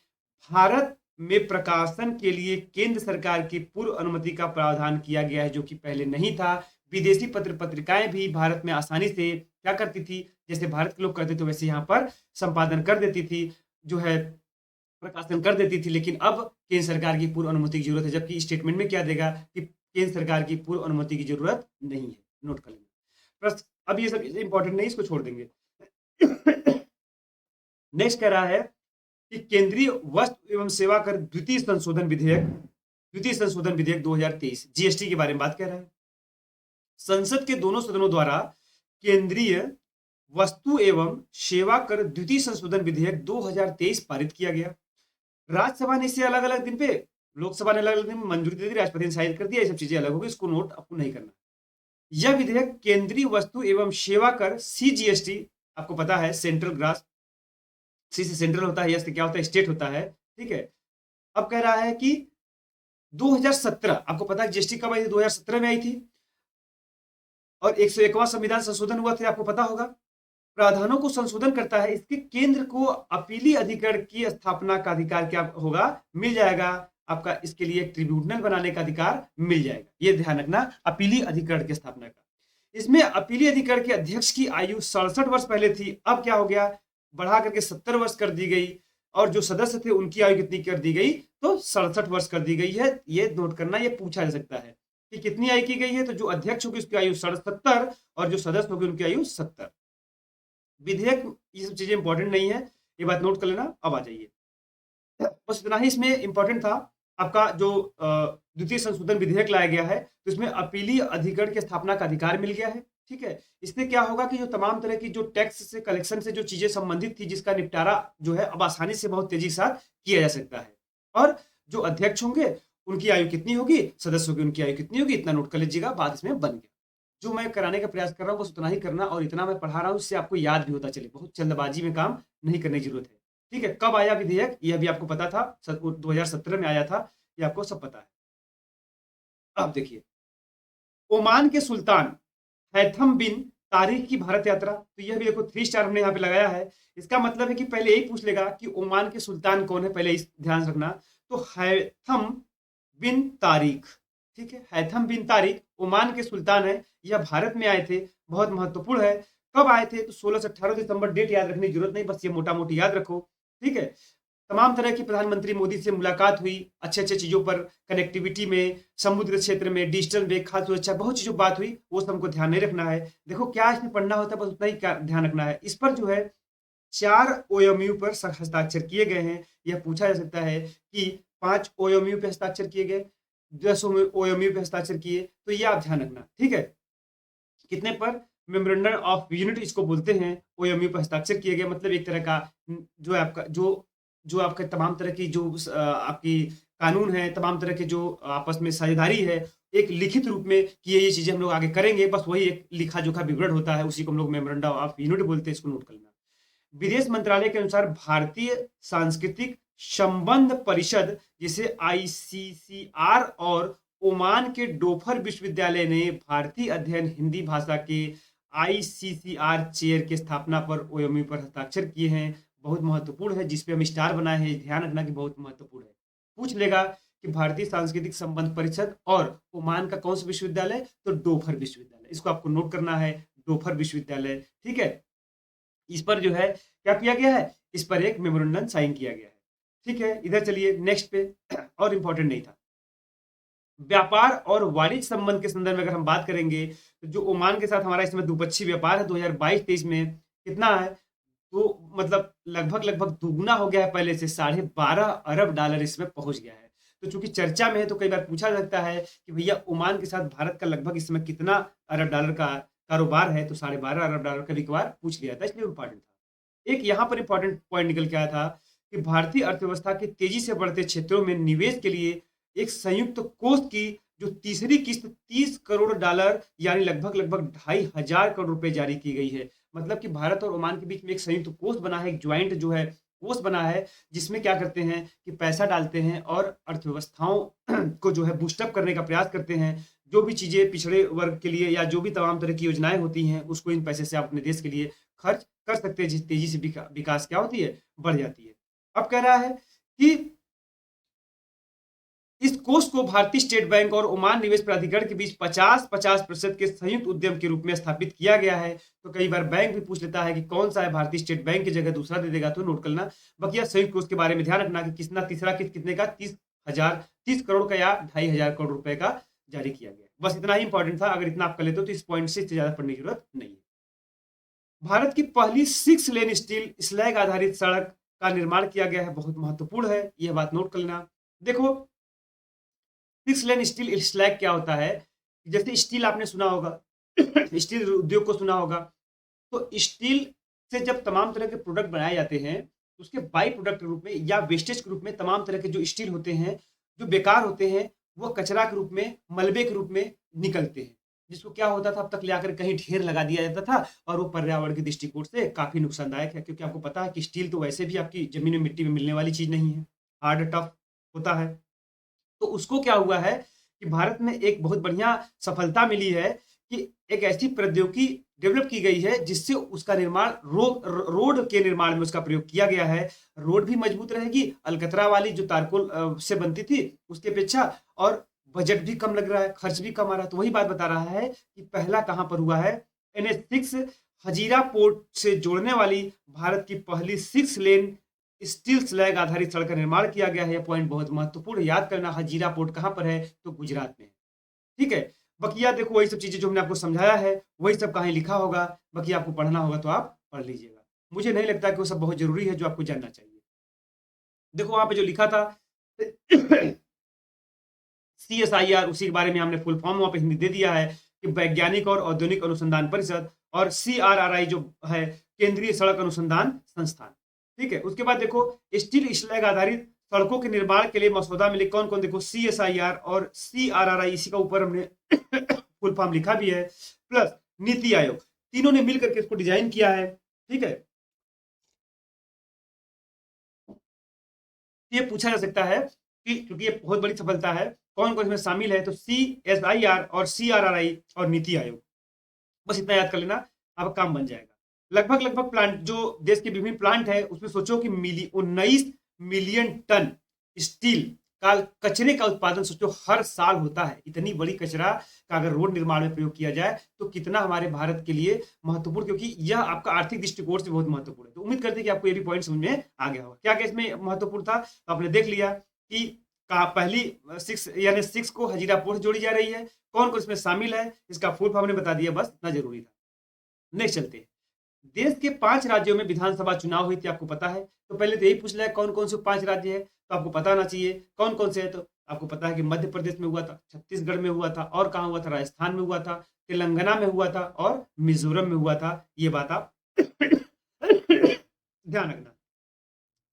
S1: भारत में प्रकाशन के लिए केंद्र सरकार की पूर्व अनुमति का प्रावधान किया गया है, जो कि पहले नहीं था। विदेशी पत्र पत्रिकाएं भी भारत में आसानी से क्या करती थी, जैसे भारत के लोग करते थे वैसे यहाँ पर संपादन कर देती थी, जो है प्रकाशन कर देती थी। लेकिन अब केंद्र सरकार की पूर्व अनुमति की जरूरत है, जबकि स्टेटमेंट में क्या देगा कि केंद्र सरकार की पूर्व अनुमति की जरूरत नहीं है। नोट कर लेना। प्लस अब ये सब इंपॉर्टेंट नहीं, इसको छोड़ देंगे। नेक्स्ट कह रहा है कि केंद्रीय वस्तु एवं सेवा कर द्वितीय संशोधन विधेयक 2023 जीएसटी के बारे में बात कर रहा है। संसद के दोनों सदनों द्वारा केंद्रीय वस्तु एवं सेवा कर द्वितीय संशोधन विधेयक 2023 पारित किया गया। राज्यसभा ने इसे अलग अलग दिन पे, लोकसभा ने अलग अलग दिन मंजूरी दे दी, राष्ट्रपति ने साइन कर दिया, ये सब चीजें अलग होगी, इसको नोट आपको नहीं करना। यह विधेयक केंद्रीय वस्तु एवं सेवा कर सीजीएसटी, आपको पता है सेंट्रल ग्रास, सी से सेंट्रल होता है, यस से क्या होता है, स्टेट होता है, ठीक है। अब कह रहा है कि 2017, आपको पता है जीएसटी कब आई थी, 2017 में आई थी, और 101वां संविधान संशोधन हुआ था, आपको पता होगा। प्रावधानों को संशोधन करता है, इसके केंद्र को अपीली अधिकरण की स्थापना का अधिकार क्या होगा, मिल जाएगा आपका, इसके लिए ट्रिब्यूनल बनाने का अधिकार मिल जाएगा। ये ध्यान रखना, अपीली अधिकरण की स्थापना का। इसमें अपीली अधिकरण के अध्यक्ष की आयु 67 वर्ष पहले थी, अब क्या हो गया, बढ़ा करके 70 वर्ष कर दी गई, और जो सदस्य थे उनकी आयु कितनी कर दी गई, तो 67 वर्ष कर दी गई है। ये नोट करना, ये पूछा जा सकता है कि कितनी आयु की गई है, तो जो अध्यक्ष होगी उसकी आयु 70 और जो सदस्य होगी उनकी आयु 70। विधेयक, ये सब चीजें इंपॉर्टेंट नहीं है, ये बात नोट कर लेना। अब आ जाइए, बस इतना ही इसमें इंपॉर्टेंट था आपका, जो द्वितीय संशोधन विधेयक लाया गया है, तो इसमें अपीलीय अधिकरण की स्थापना का अधिकार मिल गया है, ठीक है। इससे क्या होगा कि जो तमाम तरह की जो टैक्स से कलेक्शन से जो चीजें संबंधित थी, जिसका निपटारा जो है अब आसानी से बहुत तेजी के साथ किया जा सकता है। और जो अध्यक्ष होंगे उनकी आयु कितनी होगी, सदस्य होगी उनकी आयु कितनी होगी, इतना नोट कर लीजिएगा, बात इसमें बन गया। जो मैं कराने का प्रयास कर रहा हूँ बस उतना ही करना, और इतना मैं पढ़ा रहा हूँ इससे आपको याद भी होता चले, बहुत जल्दबाजी में काम नहीं करने की जरूरत है, ठीक है। कब आया विधेयक, यह भी आपको पता था, 2017 में आया था, ये आपको सब पता है। अब देखिए, ओमान के सुल्तान हैथम बिन तारिक की भारत यात्रा, तो यह भी देखो 3 स्टार हमने यहाँ पे लगाया है। इसका मतलब है कि पहले एक पूछ लेगा कि ओमान के सुल्तान कौन है, पहले इस ध्यान रखना। तो हैथम बिन तारिक, ठीक है, हैथम बिन तारिक ओमान के सुल्तान है, यह भारत में आए थे, बहुत महत्वपूर्ण है। कब आए थे, तो 16 से 18 दिसंबर, डेट याद रखने की जरूरत नहीं, बस ये मोटा मोटी याद रखो, ठीक है। तमाम तरह की प्रधानमंत्री मोदी से मुलाकात हुई, अच्छे अच्छे चीजों पर, कनेक्टिविटी में, समुद्र क्षेत्र में, डिजिटल में, खाद्य सुरक्षा, बहुत चीजों बात हुई, वो सब हमको ध्यान नहीं रखना है। देखो क्या इसमें पढ़ना होता है, बस उतना ही ध्यान रखना है। इस पर जो है 4 ओएमयू पर हस्ताक्षर किए गए हैं। यह पूछा जा सकता है कि 5 ओएमयू पे हस्ताक्षर किए गए, 10 ओएमयू पे हस्ताक्षर किए, तो ये आप ध्यान रखना, ठीक है। कितने पर, मेमोरेंडम ऑफ यूनिट इसको बोलते हैं, ओएमयू पर हस्ताक्षर किए गए, मतलब एक तरह का जो है आपका जो आपके तमाम तरह की जो आपकी कानून है, तमाम तरह के जो आपस में साझेदारी है, एक लिखित रूप में कि ये चीजें हम लोग आगे करेंगे, बस वही एक लिखा जोखा विवरण होता है, उसी को हम लोग मेमोरेंडम ऑफ यूनिट बोलते हैं, इसको नोट कर लेना। विदेश मंत्रालय के अनुसार भारतीय सांस्कृतिक संबंध परिषद, जिसे आईसीसीआर, और ओमान के डोफर विश्वविद्यालय ने भारतीय अध्ययन हिंदी भाषा के आईसीसीआर चेयर की स्थापना पर ओएमयू पर हस्ताक्षर किए हैं। बहुत महत्वपूर्ण है, जिसपे हम स्टार बनाए हैं, ध्यान रखना कि बहुत महत्वपूर्ण है। पूछ लेगा कि भारतीय सांस्कृतिक संबंध परिषद और ओमान का कौन सा विश्वविद्यालय, तो डोफर विश्वविद्यालय, इसको आपको नोट करना है, डोफर विश्वविद्यालय, ठीक है। इस पर जो है क्या किया गया है, इस पर एक मेमोरेंडम साइन किया गया है, ठीक है। इधर चलिए नेक्स्ट पे, और इंपॉर्टेंट नहीं था। व्यापार और वाणिज्य संबंध के संदर्भ में अगर हम बात करेंगे, तो जो ओमान के साथ हमारा इसमें द्विपक्षीय व्यापार है 2022-23 में कितना है, तो मतलब लगभग दुगना हो गया है पहले से, $12.5 अरब इसमें पहुंच गया है। तो चूंकि चर्चा में है, तो कई बार पूछा जाता है कि भैया ओमान के साथ भारत का लगभग इसमें कितना अरब डॉलर का कारोबार है, तो $12.5 अरब का भी एक बार पूछ लिया था, इसलिए इंपॉर्टेंट था। एक यहाँ पर इंपॉर्टेंट पॉइंट निकल के आया था कि भारतीय अर्थव्यवस्था के तेजी से बढ़ते क्षेत्रों में निवेश के लिए एक संयुक्त कोष की जो तीसरी किस्त $30 करोड़ यानी लगभग $2,500 करोड़ रुपए जारी की गई है। मतलब कि भारत और ओमान के बीच में एक संयुक्त कोष बना है, एक ज्वाइंट जो है कोष बना है, जिसमें क्या करते हैं कि पैसा डालते हैं और अर्थव्यवस्थाओं को जो है बूस्टअप करने का प्रयास करते हैं। जो भी चीजें पिछड़े वर्ग के लिए या जो भी तमाम तरह की योजनाएं होती हैं, उसको इन पैसे से आप अपने देश के लिए खर्च कर सकते हैं, जिस तेजी से विकास क्या होती है, बढ़ जाती है। अब कह रहा है कि इस कोष को भारतीय स्टेट बैंक और ओमान निवेश प्राधिकरण के बीच 50-50% के संयुक्त उद्यम के रूप में स्थापित किया गया है। तो कई बार बैंक भी पूछ लेता है कि कौन सा है, भारतीय स्टेट बैंक की जगह दूसरा दे देगा, तो नोट करना। बाकी संयुक्त कोष के बारे में ध्यान रखना कि कितना तीसरा किस्त कितने का, 30 करोड़ का या 2,500 करोड़ रुपए का जारी किया गया। बस इतना ही इंपॉर्टेंट था, अगर इतना आप कर लेते हो तो इस पॉइंट से इससे ज्यादा पढ़ने की जरूरत नहीं है। भारत की पहली 6 लेन स्टील स्लैग आधारित सड़क का निर्माण किया गया है, बहुत महत्वपूर्ण है, यह बात नोट कर लेना। देखो 6 लेन स्टील स्लैग क्या होता है, जैसे स्टील आपने सुना होगा, स्टील उद्योग को सुना होगा, तो स्टील से जब तमाम तरह के प्रोडक्ट बनाए जाते हैं, उसके बाई प्रोडक्ट के रूप में या वेस्टेज के रूप में तमाम तरह के जो स्टील होते हैं, जो बेकार होते हैं, वो कचरा के रूप में, मलबे के रूप में निकलते हैं, जिसको क्या होता था, अब तक ले आकर कहीं ढेर लगा दिया जाता था, और वो पर्यावरण के दृष्टिकोण से काफी नुकसानदायक है, क्योंकि आपको पता है कि स्टील तो वैसे भी आपकी जमीन में, मिट्टी में मिलने वाली चीज नहीं है, हार्ड टफ होता है। तो उसको क्या हुआ है कि भारत में एक बहुत बढ़िया सफलता मिली है कि एक ऐसी प्रौद्योगिकी डेवलप की गई है जिससे उसका निर्माण रोड के निर्माण में उसका प्रयोग किया गया है। रोड भी मजबूत रहेगी, अलकतरा वाली जो तारकोल से बनती थी उसकी अपेक्षा, और बजट भी कम लग रहा है, खर्च भी कम आ रहा है। तो वही बात बता रहा है कि पहला कहां पर हुआ है, NH6 हजीरा पोर्ट से जोड़ने वाली भारत की पहली 6 लेन स्टील स्लैग आधारित सड़क का निर्माण किया गया है। यह पॉइंट बहुत महत्वपूर्ण, याद करना। हजीरा पोर्ट कहां पर है, तो गुजरात में। ठीक है, बकिया देखो वही सब चीजें जो हमने आपको समझाया है, वही सब कहीं लिखा होगा, बकिया आपको पढ़ना होगा तो आप पढ़ लीजिएगा। मुझे नहीं लगता कि वो सब बहुत जरूरी है जो आपको जानना चाहिए। देखो वहां पे जो लिखा था CSIR, उसी के बारे में हमने फुल फॉर्म वहां पे हिंदी दे दिया है कि वैज्ञानिक और औद्योगिक अनुसंधान परिषद, और CRRI जो है केंद्रीय सड़क अनुसंधान संस्थान। ठीक है, उसके बाद देखो स्टील स्लैग आधारित सड़कों के निर्माण के लिए मसौदा मिले कौन कौन, देखो CSIR और CRRI, इसी का ऊपर हमने फुल फॉर्म लिखा भी है, प्लस नीति आयोग, तीनों ने मिलकर के इसको डिजाइन किया है। ठीक है, ये पूछा जा सकता है कि क्योंकि ये बहुत बड़ी सफलता है, कौन कौन इसमें शामिल है, तो CSIR और CRRI और नीति आयोग, बस इतना याद कर लेना, आपका काम बन जाएगा। लगभग लगभग प्लांट जो देश के विभिन्न प्लांट है उसमें सोचो कि 19 मिलियन टन स्टील का कचरे का उत्पादन सोचो हर साल होता है। इतनी बड़ी कचरा का अगर रोड निर्माण में प्रयोग किया जाए तो कितना हमारे भारत के लिए महत्वपूर्ण, क्योंकि यह आपका आर्थिक दृष्टिकोण से बहुत महत्वपूर्ण है। तो उम्मीद करते हैं कि आपको ये भी पॉइंट समझ में आ गया होगा। क्या क्या इसमें महत्वपूर्ण था, तो आपने देख लिया कि पहली 6 यानी 6 को हजीरा पोर्ट से जोड़ी जा रही है, कौन कौन इसमें शामिल है, इसका फुल फॉर्म ने बता दिया, बस इतना जरूरी था। नेक्स्ट चलते हैं, देश के 5 राज्यों में विधानसभा चुनाव हुई थी, आपको पता है। तो पहले तो यही पूछ लिया कौन कौन से 5 राज्य है, तो आपको पता होना चाहिए कौन कौन से है। तो आपको पता है कि मध्य प्रदेश में हुआ था, छत्तीसगढ़ में हुआ था, और कहाँ हुआ था, राजस्थान में हुआ था, तेलंगाना में हुआ था, और मिजोरम में हुआ था। ये बात आप ध्यान रखना।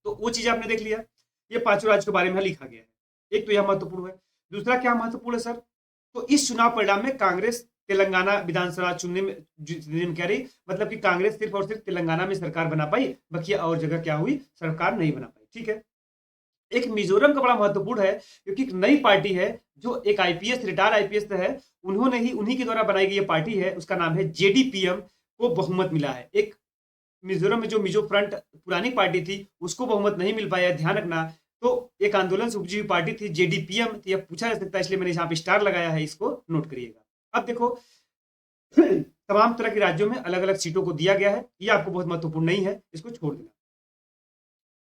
S1: तो वो चीज आपने देख लिया, ये 5 राज्य के बारे में लिखा गया है। एक तो यह महत्वपूर्ण है। दूसरा क्या महत्वपूर्ण है सर, तो इस चुनाव परिणाम में कांग्रेस तेलंगाना विधानसभा जीतने में क्या रही, मतलब कि कांग्रेस सिर्फ और सिर्फ तेलंगाना में सरकार बना पाई, बाकी और जगह क्या हुई, सरकार नहीं बना पाई। ठीक है, एक मिजोरम का बड़ा महत्वपूर्ण है, क्योंकि एक नई पार्टी है जो एक आईपीएस, रिटायर आईपीएस है, उन्होंने ही, उन्हीं के द्वारा बनाई गई पार्टी है, उसका नाम है JDPM, को बहुमत मिला है। एक मिजोरम में जो मिजो फ्रंट पुरानी पार्टी थी उसको बहुमत नहीं मिल पाया, ध्यान रखना। तो एक आंदोलन से उपजी हुई पार्टी थी JDPM, तो यह पूछा जा सकता है, इसलिए मैंने यहाँ पे स्टार लगाया है, इसको नोट करिएगा। अब देखो तमाम तरह के राज्यों में अलग अलग सीटों को दिया गया है, ये आपको बहुत महत्वपूर्ण नहीं है, इसको छोड़ देना।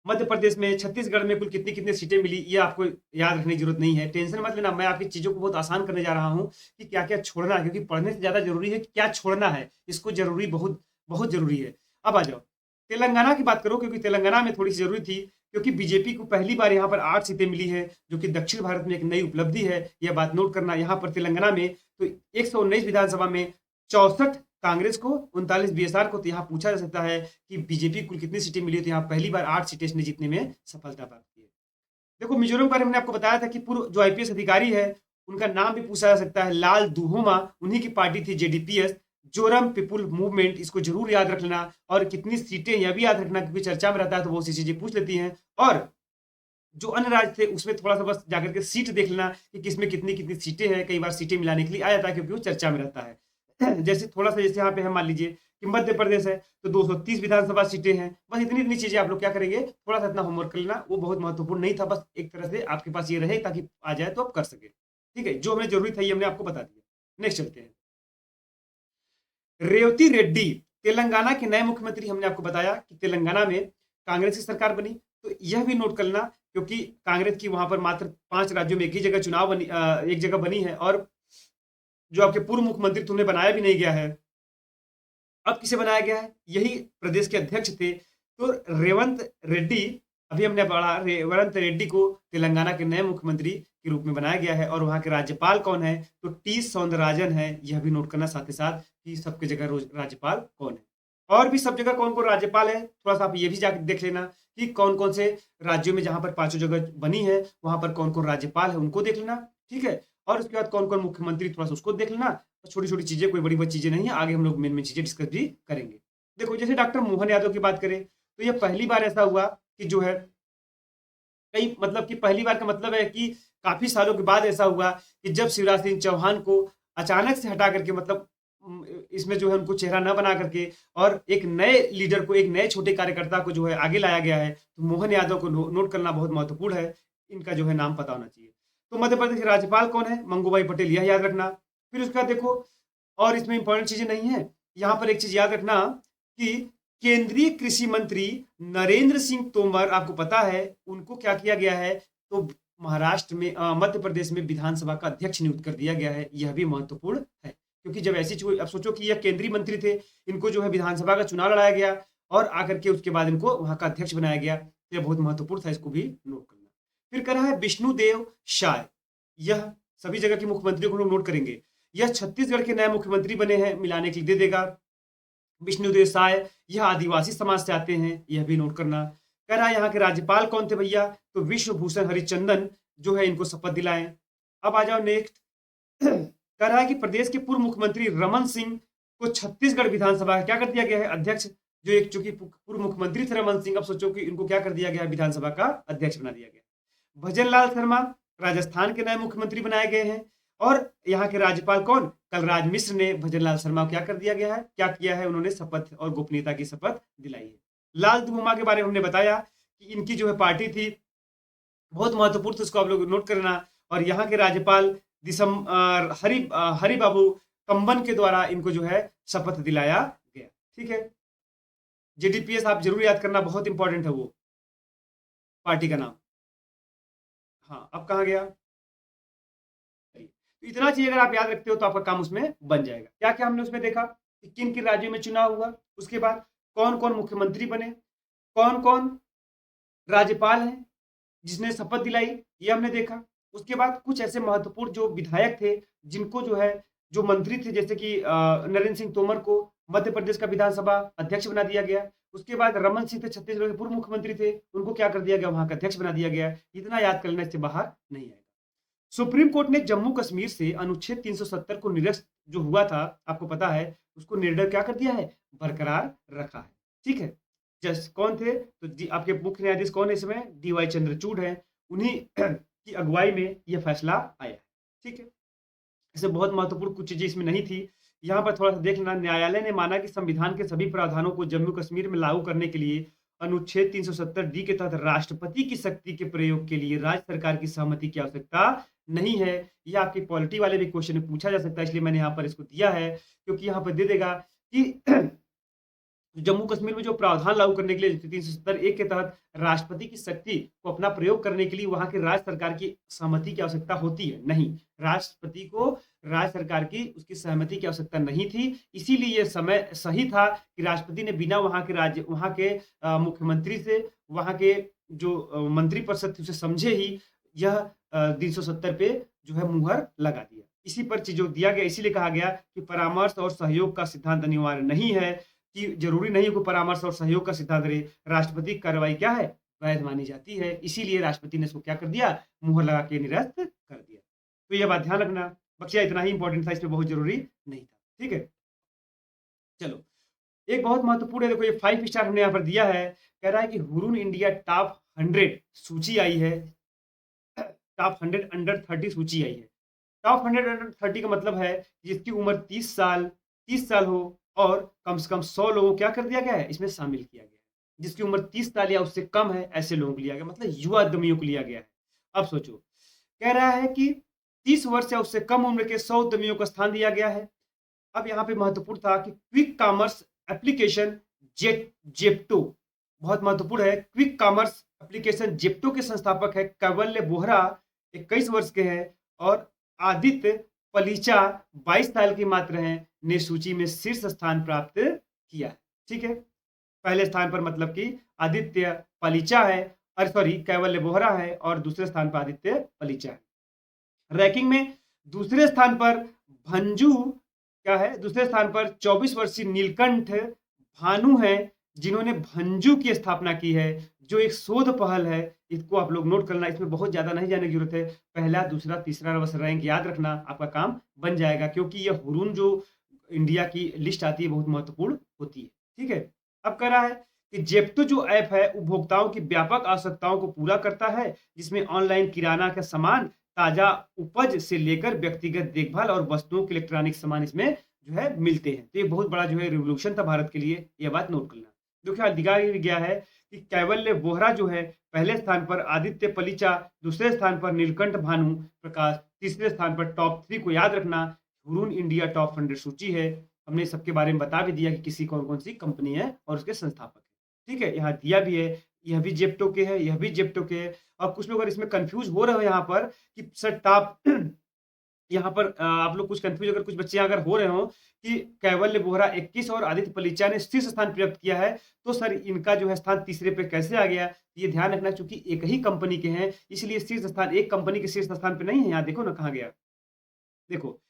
S1: मध्य प्रदेश में, छत्तीसगढ़ में कुल कितनी कितनी सीटें मिली, ये आपको याद रखने की जरूरत नहीं है, टेंशन मत लेना। मैं आपकी चीजों को बहुत आसान करने जा रहा हूँ कि क्या क्या छोड़ना है, क्योंकि पढ़ने से ज्यादा जरूरी है कि क्या छोड़ना है, इसको जरूरी, बहुत बहुत जरूरी है। अब आ जाओ तेलंगाना की बात करो, क्योंकि तेलंगाना में थोड़ी सी जरूरी थी, क्योंकि बीजेपी को पहली बार यहाँ पर 8 सीटें मिली है, जो कि दक्षिण भारत में एक नई उपलब्धि है। यह बात नोट करना। यहाँ पर तेलंगाना में तो 119 विधानसभा में 64 कांग्रेस को, 39 बीएसआर को। तो यहाँ पूछा जा सकता है कि बीजेपी कुल कितनी सीटें मिली, तो यहाँ पहली बार 8 सीटें इसने जीतने में सफलता प्राप्त की है। देखो मिजोरम के बारे में मैंने आपको बताया था कि पूर्व जो आईपीएस अधिकारी है उनका नाम भी पूछा जा सकता है, लाल दुहोमा, उन्हीं की पार्टी थी JDPS, जोरम पीपुल मूवमेंट, इसको जरूर याद रख लेना। और कितनी सीटें यह भी याद रखना, क्योंकि चर्चा में रहता है तो बहुत सी चीजें पूछ लेती हैं। और जो अन्य राज्य थे उसमें थोड़ा सा बस जाकर के सीट देख लेना कि किसमें कितनी कितनी सीटें हैं, कई बार सीटें मिलाने के लिए आ जाता है, क्योंकि वो चर्चा में रहता है। जैसे थोड़ा सा, जैसे यहाँ पे हम मान लीजिए कि मध्य प्रदेश है तो 230 विधानसभा सीटें हैं। बस इतनी इतनी चीजें आप लोग क्या करेंगे, थोड़ा सा इतना होमवर्क कर लेना, वो बहुत महत्वपूर्ण नहीं था, बस एक तरह से आपके पास ये रहे ताकि आ जाए तो आप कर सके। ठीक है, जो हमें जरूरी था ये हमने आपको बता दिया। नेक्स्ट चलते हैं, रेवती रेड्डी तेलंगाना के नए मुख्यमंत्री। हमने आपको बताया कि तेलंगाना में कांग्रेस की सरकार बनी, तो यह भी नोट कर लेना, क्योंकि कांग्रेस की वहां पर मात्र 5 राज्यों में एक ही जगह चुनाव बनी, एक जगह बनी है, और जो आपके पूर्व मुख्यमंत्री थे उन्हें बनाया भी नहीं गया है। अब किसे बनाया गया है? यही प्रदेश के अध्यक्ष थे। तो रेवंत रेड्डी, अभी हमने पढ़ा, रेवंत रेड्डी को तेलंगाना के नए मुख्यमंत्री के रूप में बनाया गया है। और वहाँ के राज्यपाल कौन है? तो टी सौंदरराजन है। यह भी नोट करना साथ ही साथ कि सबकी जगह रोज राज्यपाल कौन है। और भी सब जगह कौन कौन राज्यपाल है, थोड़ा सा आप ये भी जाकर देख लेना कि कौन कौन से राज्यों में जहां पर पांचों जगह बनी है वहां पर कौन कौन राज्यपाल है, उनको देख लेना। ठीक है। और उसके बाद कौन कौन मुख्यमंत्री, थोड़ा सा उसको देख लेना। छोटी छोटी चीजें, कोई बड़ी बड़ी चीजें नहीं है, आगे हम लोग मेन मेन चीजें डिस्कस भी करेंगे। देखो, जैसे डॉक्टर मोहन यादव की बात करें तो यह पहली बार ऐसा हुआ कि जो है कई, मतलब कि पहली बार का मतलब है कि काफी सालों के बाद ऐसा हुआ कि जब शिवराज सिंह चौहान को अचानक से हटा करके, मतलब इसमें जो है उनको चेहरा न बना करके और एक नए लीडर को, एक नए छोटे कार्यकर्ता को जो है आगे लाया गया है। तो मोहन यादव को नोट करना बहुत महत्वपूर्ण है। इनका जो है नाम पता होना चाहिए। तो मध्य प्रदेश के राज्यपाल कौन है? मंगूभाई पटेल, यह याद रखना। फिर उसके बाद देखो, और इसमें इंपॉर्टेंट चीजें नहीं है। यहाँ पर एक चीज याद रखना कि केंद्रीय कृषि मंत्री नरेंद्र सिंह तोमर, आपको पता है उनको क्या किया गया है? तो महाराष्ट्र में, मध्य प्रदेश में विधानसभा का अध्यक्ष नियुक्त कर दिया गया है। यह भी महत्वपूर्ण है, क्योंकि जब ऐसी चीज, अब सोचो कि यह केंद्रीय मंत्री थे, इनको जो है विधानसभा का चुनाव लड़ाया गया और आकर के उसके बाद इनको वहां का अध्यक्ष बनाया गया। यह बहुत महत्वपूर्ण था, इसको भी नोट करना। फिर कह रहा है विष्णुदेव साय, यह सभी जगह के मुख्यमंत्रियों को लोग नोट करेंगे। यह छत्तीसगढ़ के नए मुख्यमंत्री बने हैं, मिलाने के लिए दे देगा। विष्णुदेव साय, यह आदिवासी समाज से आते हैं, यह भी नोट करना। कह रहा है यहाँ के राज्यपाल कौन थे भैया? तो विश्वभूषण हरिचंदन जो है इनको शपथ दिलाएं। अब आ जाओ नेक्स्ट। कह रहा है कि प्रदेश के पूर्व मुख्यमंत्री रमन सिंह को छत्तीसगढ़ विधानसभा का क्या कर दिया गया है? अध्यक्ष। जो एक चूंकि पूर्व मुख्यमंत्री थे रमन सिंह, अब सोचो कि इनको क्या कर दिया गया है? विधानसभा का अध्यक्ष बना दिया गया। भजनलाल शर्मा राजस्थान के नए मुख्यमंत्री बनाए गए हैं। और यहाँ के राज्यपाल कौन? कलराज मिश्र ने भजनलाल शर्मा को क्या कर दिया गया है? क्या किया है? उन्होंने शपथ और गोपनीयता की शपथ दिलाई है। लाल दुमुमा के बारे में हमने बताया कि इनकी जो है पार्टी थी, बहुत महत्वपूर्ण, उसको आप लोग नोट करना। और यहाँ के राज्यपाल हरि बाबू कंबन के द्वारा इनको जो है शपथ दिलाया गया। ठीक है। जेडीपीएस आप जरूर याद करना, बहुत इंपॉर्टेंट है वो पार्टी का नाम। हाँ, अब कहाँ गया? तो इतना चीज अगर आप याद रखते हो तो आपका काम उसमें बन जाएगा। क्या क्या हमने उसमें देखा कि किन किन राज्यों में चुनाव हुआ, उसके बाद कौन कौन मुख्यमंत्री बने, कौन कौन राज्यपाल हैं जिसने शपथ दिलाई, ये हमने देखा। उसके बाद कुछ ऐसे महत्वपूर्ण जो विधायक थे, जिनको जो है, जो मंत्री थे, जैसे कि नरेंद्र सिंह तोमर को मध्य प्रदेश का विधानसभा अध्यक्ष बना दिया गया। उसके बाद रमन सिंह थे, छत्तीसगढ़ के पूर्व मुख्यमंत्री थे, उनको क्या कर दिया गया? वहां का अध्यक्ष बना दिया गया। इतना याद कर लेना, इससे बाहर नहीं आएगा। सुप्रीम कोर्ट ने जम्मू कश्मीर से अनुच्छेद 370 को निरस्त जो हुआ था, आपको पता है, उसको निर्णय क्या कर दिया है? बरकरार रखा है। ठीक है। जज कौन थे? तो आपके मुख्य न्यायाधीश कौन है इसमें? डीवाई चंद्रचूड़ है। उन्हीं की अगुवाई में यह फैसला आया है। ठीक है। इसे बहुत महत्वपूर्ण कुछ चीजें इसमें नहीं थी, यहाँ पर थोड़ा सा देख लेना। न्यायालय ने माना कि संविधान के सभी प्रावधानों को जम्मू कश्मीर में लागू करने के लिए अनुच्छेद 370 डी के तहत राष्ट्रपति की शक्ति के प्रयोग के लिए राज्य सरकार की सहमति की आवश्यकता नहीं है। यह आपके पॉलिटी वाले भी क्वेश्चन में पूछा जा सकता है, इसलिए मैंने यहाँ पर इसको दिया है, क्योंकि यहाँ पर दे देगा कि जम्मू कश्मीर में जो प्रावधान लागू करने के लिए 370 के तहत राष्ट्रपति की शक्ति को अपना प्रयोग करने के लिए वहां की राज्य सरकार की सहमति की आवश्यकता होती है। नहीं, राष्ट्रपति को राज्य सरकार की उसकी सहमति की आवश्यकता नहीं थी। इसीलिए यह समय सही था कि राष्ट्रपति ने बिना वहां के मुख्यमंत्री से, वहां के जो मंत्रिपरिषद थे उसे समझे ही यह 370 पे जो है मुहर लगा दिया। इसी पर चीजों दिया गया। इसीलिए कहा गया कि परामर्श और सहयोग का सिद्धांत अनिवार्य नहीं है, कि जरूरी नहीं है कि परामर्श और सहयोग का सिद्धांत रहे। राष्ट्रपति की कार्रवाई क्या है? वैध मानी जाती है। इसीलिए राष्ट्रपति ने इसको क्या कर दिया? मुहर लगा के निरस्त कर दिया। तो यह बात ध्यान रखना। बख्शिया इतना ही इंपॉर्टेंट था, इसमें बहुत जरूरी नहीं था। ठीक है। चलो, एक बहुत महत्वपूर्ण है, देखो ये 5 स्टार हमने यहाँ पर दिया है। कह रहा है कि हुरून इंडिया टॉप 100 सूची आई है, टॉप 100 अंडर 30 सूची आई है। टॉप 100 अंडर 30 का मतलब है जिसकी उम्र 30 साल हो और कम से कम 100 लोगों को क्या कर दिया गया है? इसमें शामिल किया गया है। जिसकी उम्र 30 साल या उससे कम है, ऐसे लोगों को लिया गया, मतलब युवा उद्यमियों को लिया गया है। अब सोचो, कह रहा है कि 30 वर्ष या उससे कम उम्र के 100 उद्यमियों को स्थान दिया गया है। अब यहाँ पे महत्वपूर्ण था कि क्विक कॉमर्स एप्लीकेशन जेप्टो, बहुत महत्वपूर्ण है। क्विक कॉमर्स एप्लीकेशन जेप्टो के संस्थापक है कैवल्य बोहरा, 21 वर्ष के हैं। और आदित्य पलीचा 22 साल की मात्र हैं, ने सूची में शीर्ष स्थान प्राप्त किया है। ठीक है, पहले स्थान पर मतलब कि आदित्य पलीचा है, और सॉरी कैवल्य बोहरा है, और दूसरे स्थान पर आदित्य पलीचा है। रैंकिंग में दूसरे स्थान पर भंजू क्या है, दूसरे स्थान पर 24 वर्षीय नीलकंठ भानु है, जिन्होंने भंजू की स्थापना की है, जो एक शोध पहल है। इसको आप लोग नोट करना, इसमें बहुत ज्यादा नहीं जाने की जरूरत है, पहला दूसरा तीसरा बस रैंक याद रखना, आपका काम बन जाएगा, क्योंकि ये हुरून जो इंडिया की लिस्ट आती है बहुत महत्वपूर्ण होती है। ठीक है, अब कह रहा है कि जेप्टो जो ऐप है उपभोक्ताओं की व्यापक आवश्यकताओं को पूरा करता है, जिसमें ऑनलाइन किराना का सामान, ताजा उपज से लेकर व्यक्तिगत देखभाल और वस्तुओं के इलेक्ट्रॉनिक सामान इसमें जो है मिलते हैं। तो ये बहुत बड़ा जो है रिवोल्यूशन था भारत के लिए, ये बात नोट करना। देखिए दिखाया गया है कि कैवल्य बोहरा जो है पहले स्थान पर, आदित्य पलीचा दूसरे स्थान पर, नीलकंठ भानु प्रकाश तीसरे स्थान पर। टॉप 3 को याद रखना, हुरून इंडिया टॉप 100 सूची है, हमने सबके बारे में बता भी दिया कि किसी कौन कौन सी कंपनी है और उसके संस्थापक है। ठीक है, यहाँ दिया भी है, यह भी जेप्टो के है, यह भी जेप्टो के है। और कुछ लोग अगर इसमें कंफ्यूज हो रहे हो यहाँ पर कि सर टॉप यहाँ पर आप लोग कुछ कंफ्यूज, अगर कुछ बच्चे अगर हो रहे हो कि कैवल्य बोहरा 21 और आदित्य पलीचा ने शीर्ष स्थान प्राप्त किया है, तो सर इनका जो है स्थान तीसरे पे कैसे आ गया, ये ध्यान रखना, क्योंकि एक ही कंपनी के हैं, इसलिए शीर्ष स्थान एक कंपनी के शीर्ष स्थान पे नहीं है। यहाँ देखो ना कहाँ गया, देखो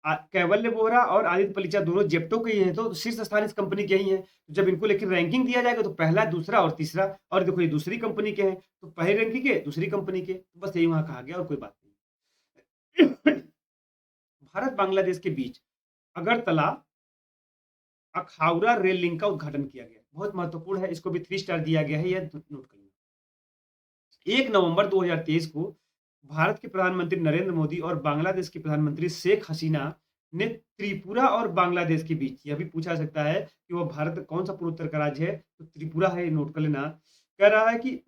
S1: कैवल्य बोहरा और आदित्य पलीचा दोनों जेप्टो के ही हैं, तो शीर्ष स्थान इस कंपनी के ही हैं। तो जब इनको लेकर रैंकिंग दिया जाएगा तो पहला, दूसरा और तीसरा, और देखो ये दूसरी कंपनी के हैं, तो पहली रैंकिंग के दूसरी कंपनी के, तो बस यही वहां कहा गया और कोई बात नहीं। भारत बांग्लादेश के बीच अगरतला अखाउरा रेल लिंक का उद्घाटन किया गया, बहुत महत्वपूर्ण है, इसको भी 3 स्टार दिया गया है, यह नोट कर लेना। 1 नवंबर 2023 को भारत के प्रधानमंत्री नरेंद्र मोदी और बांग्लादेश की प्रधानमंत्री शेख हसीना ने त्रिपुरा और बांग्लादेश के बीच, यह भी पूछा सकता है कि वह भारत का कौन सा पूर्वोत्तर का राज्य है, तो त्रिपुरा है, नोट कर लेना। कह रहा है कि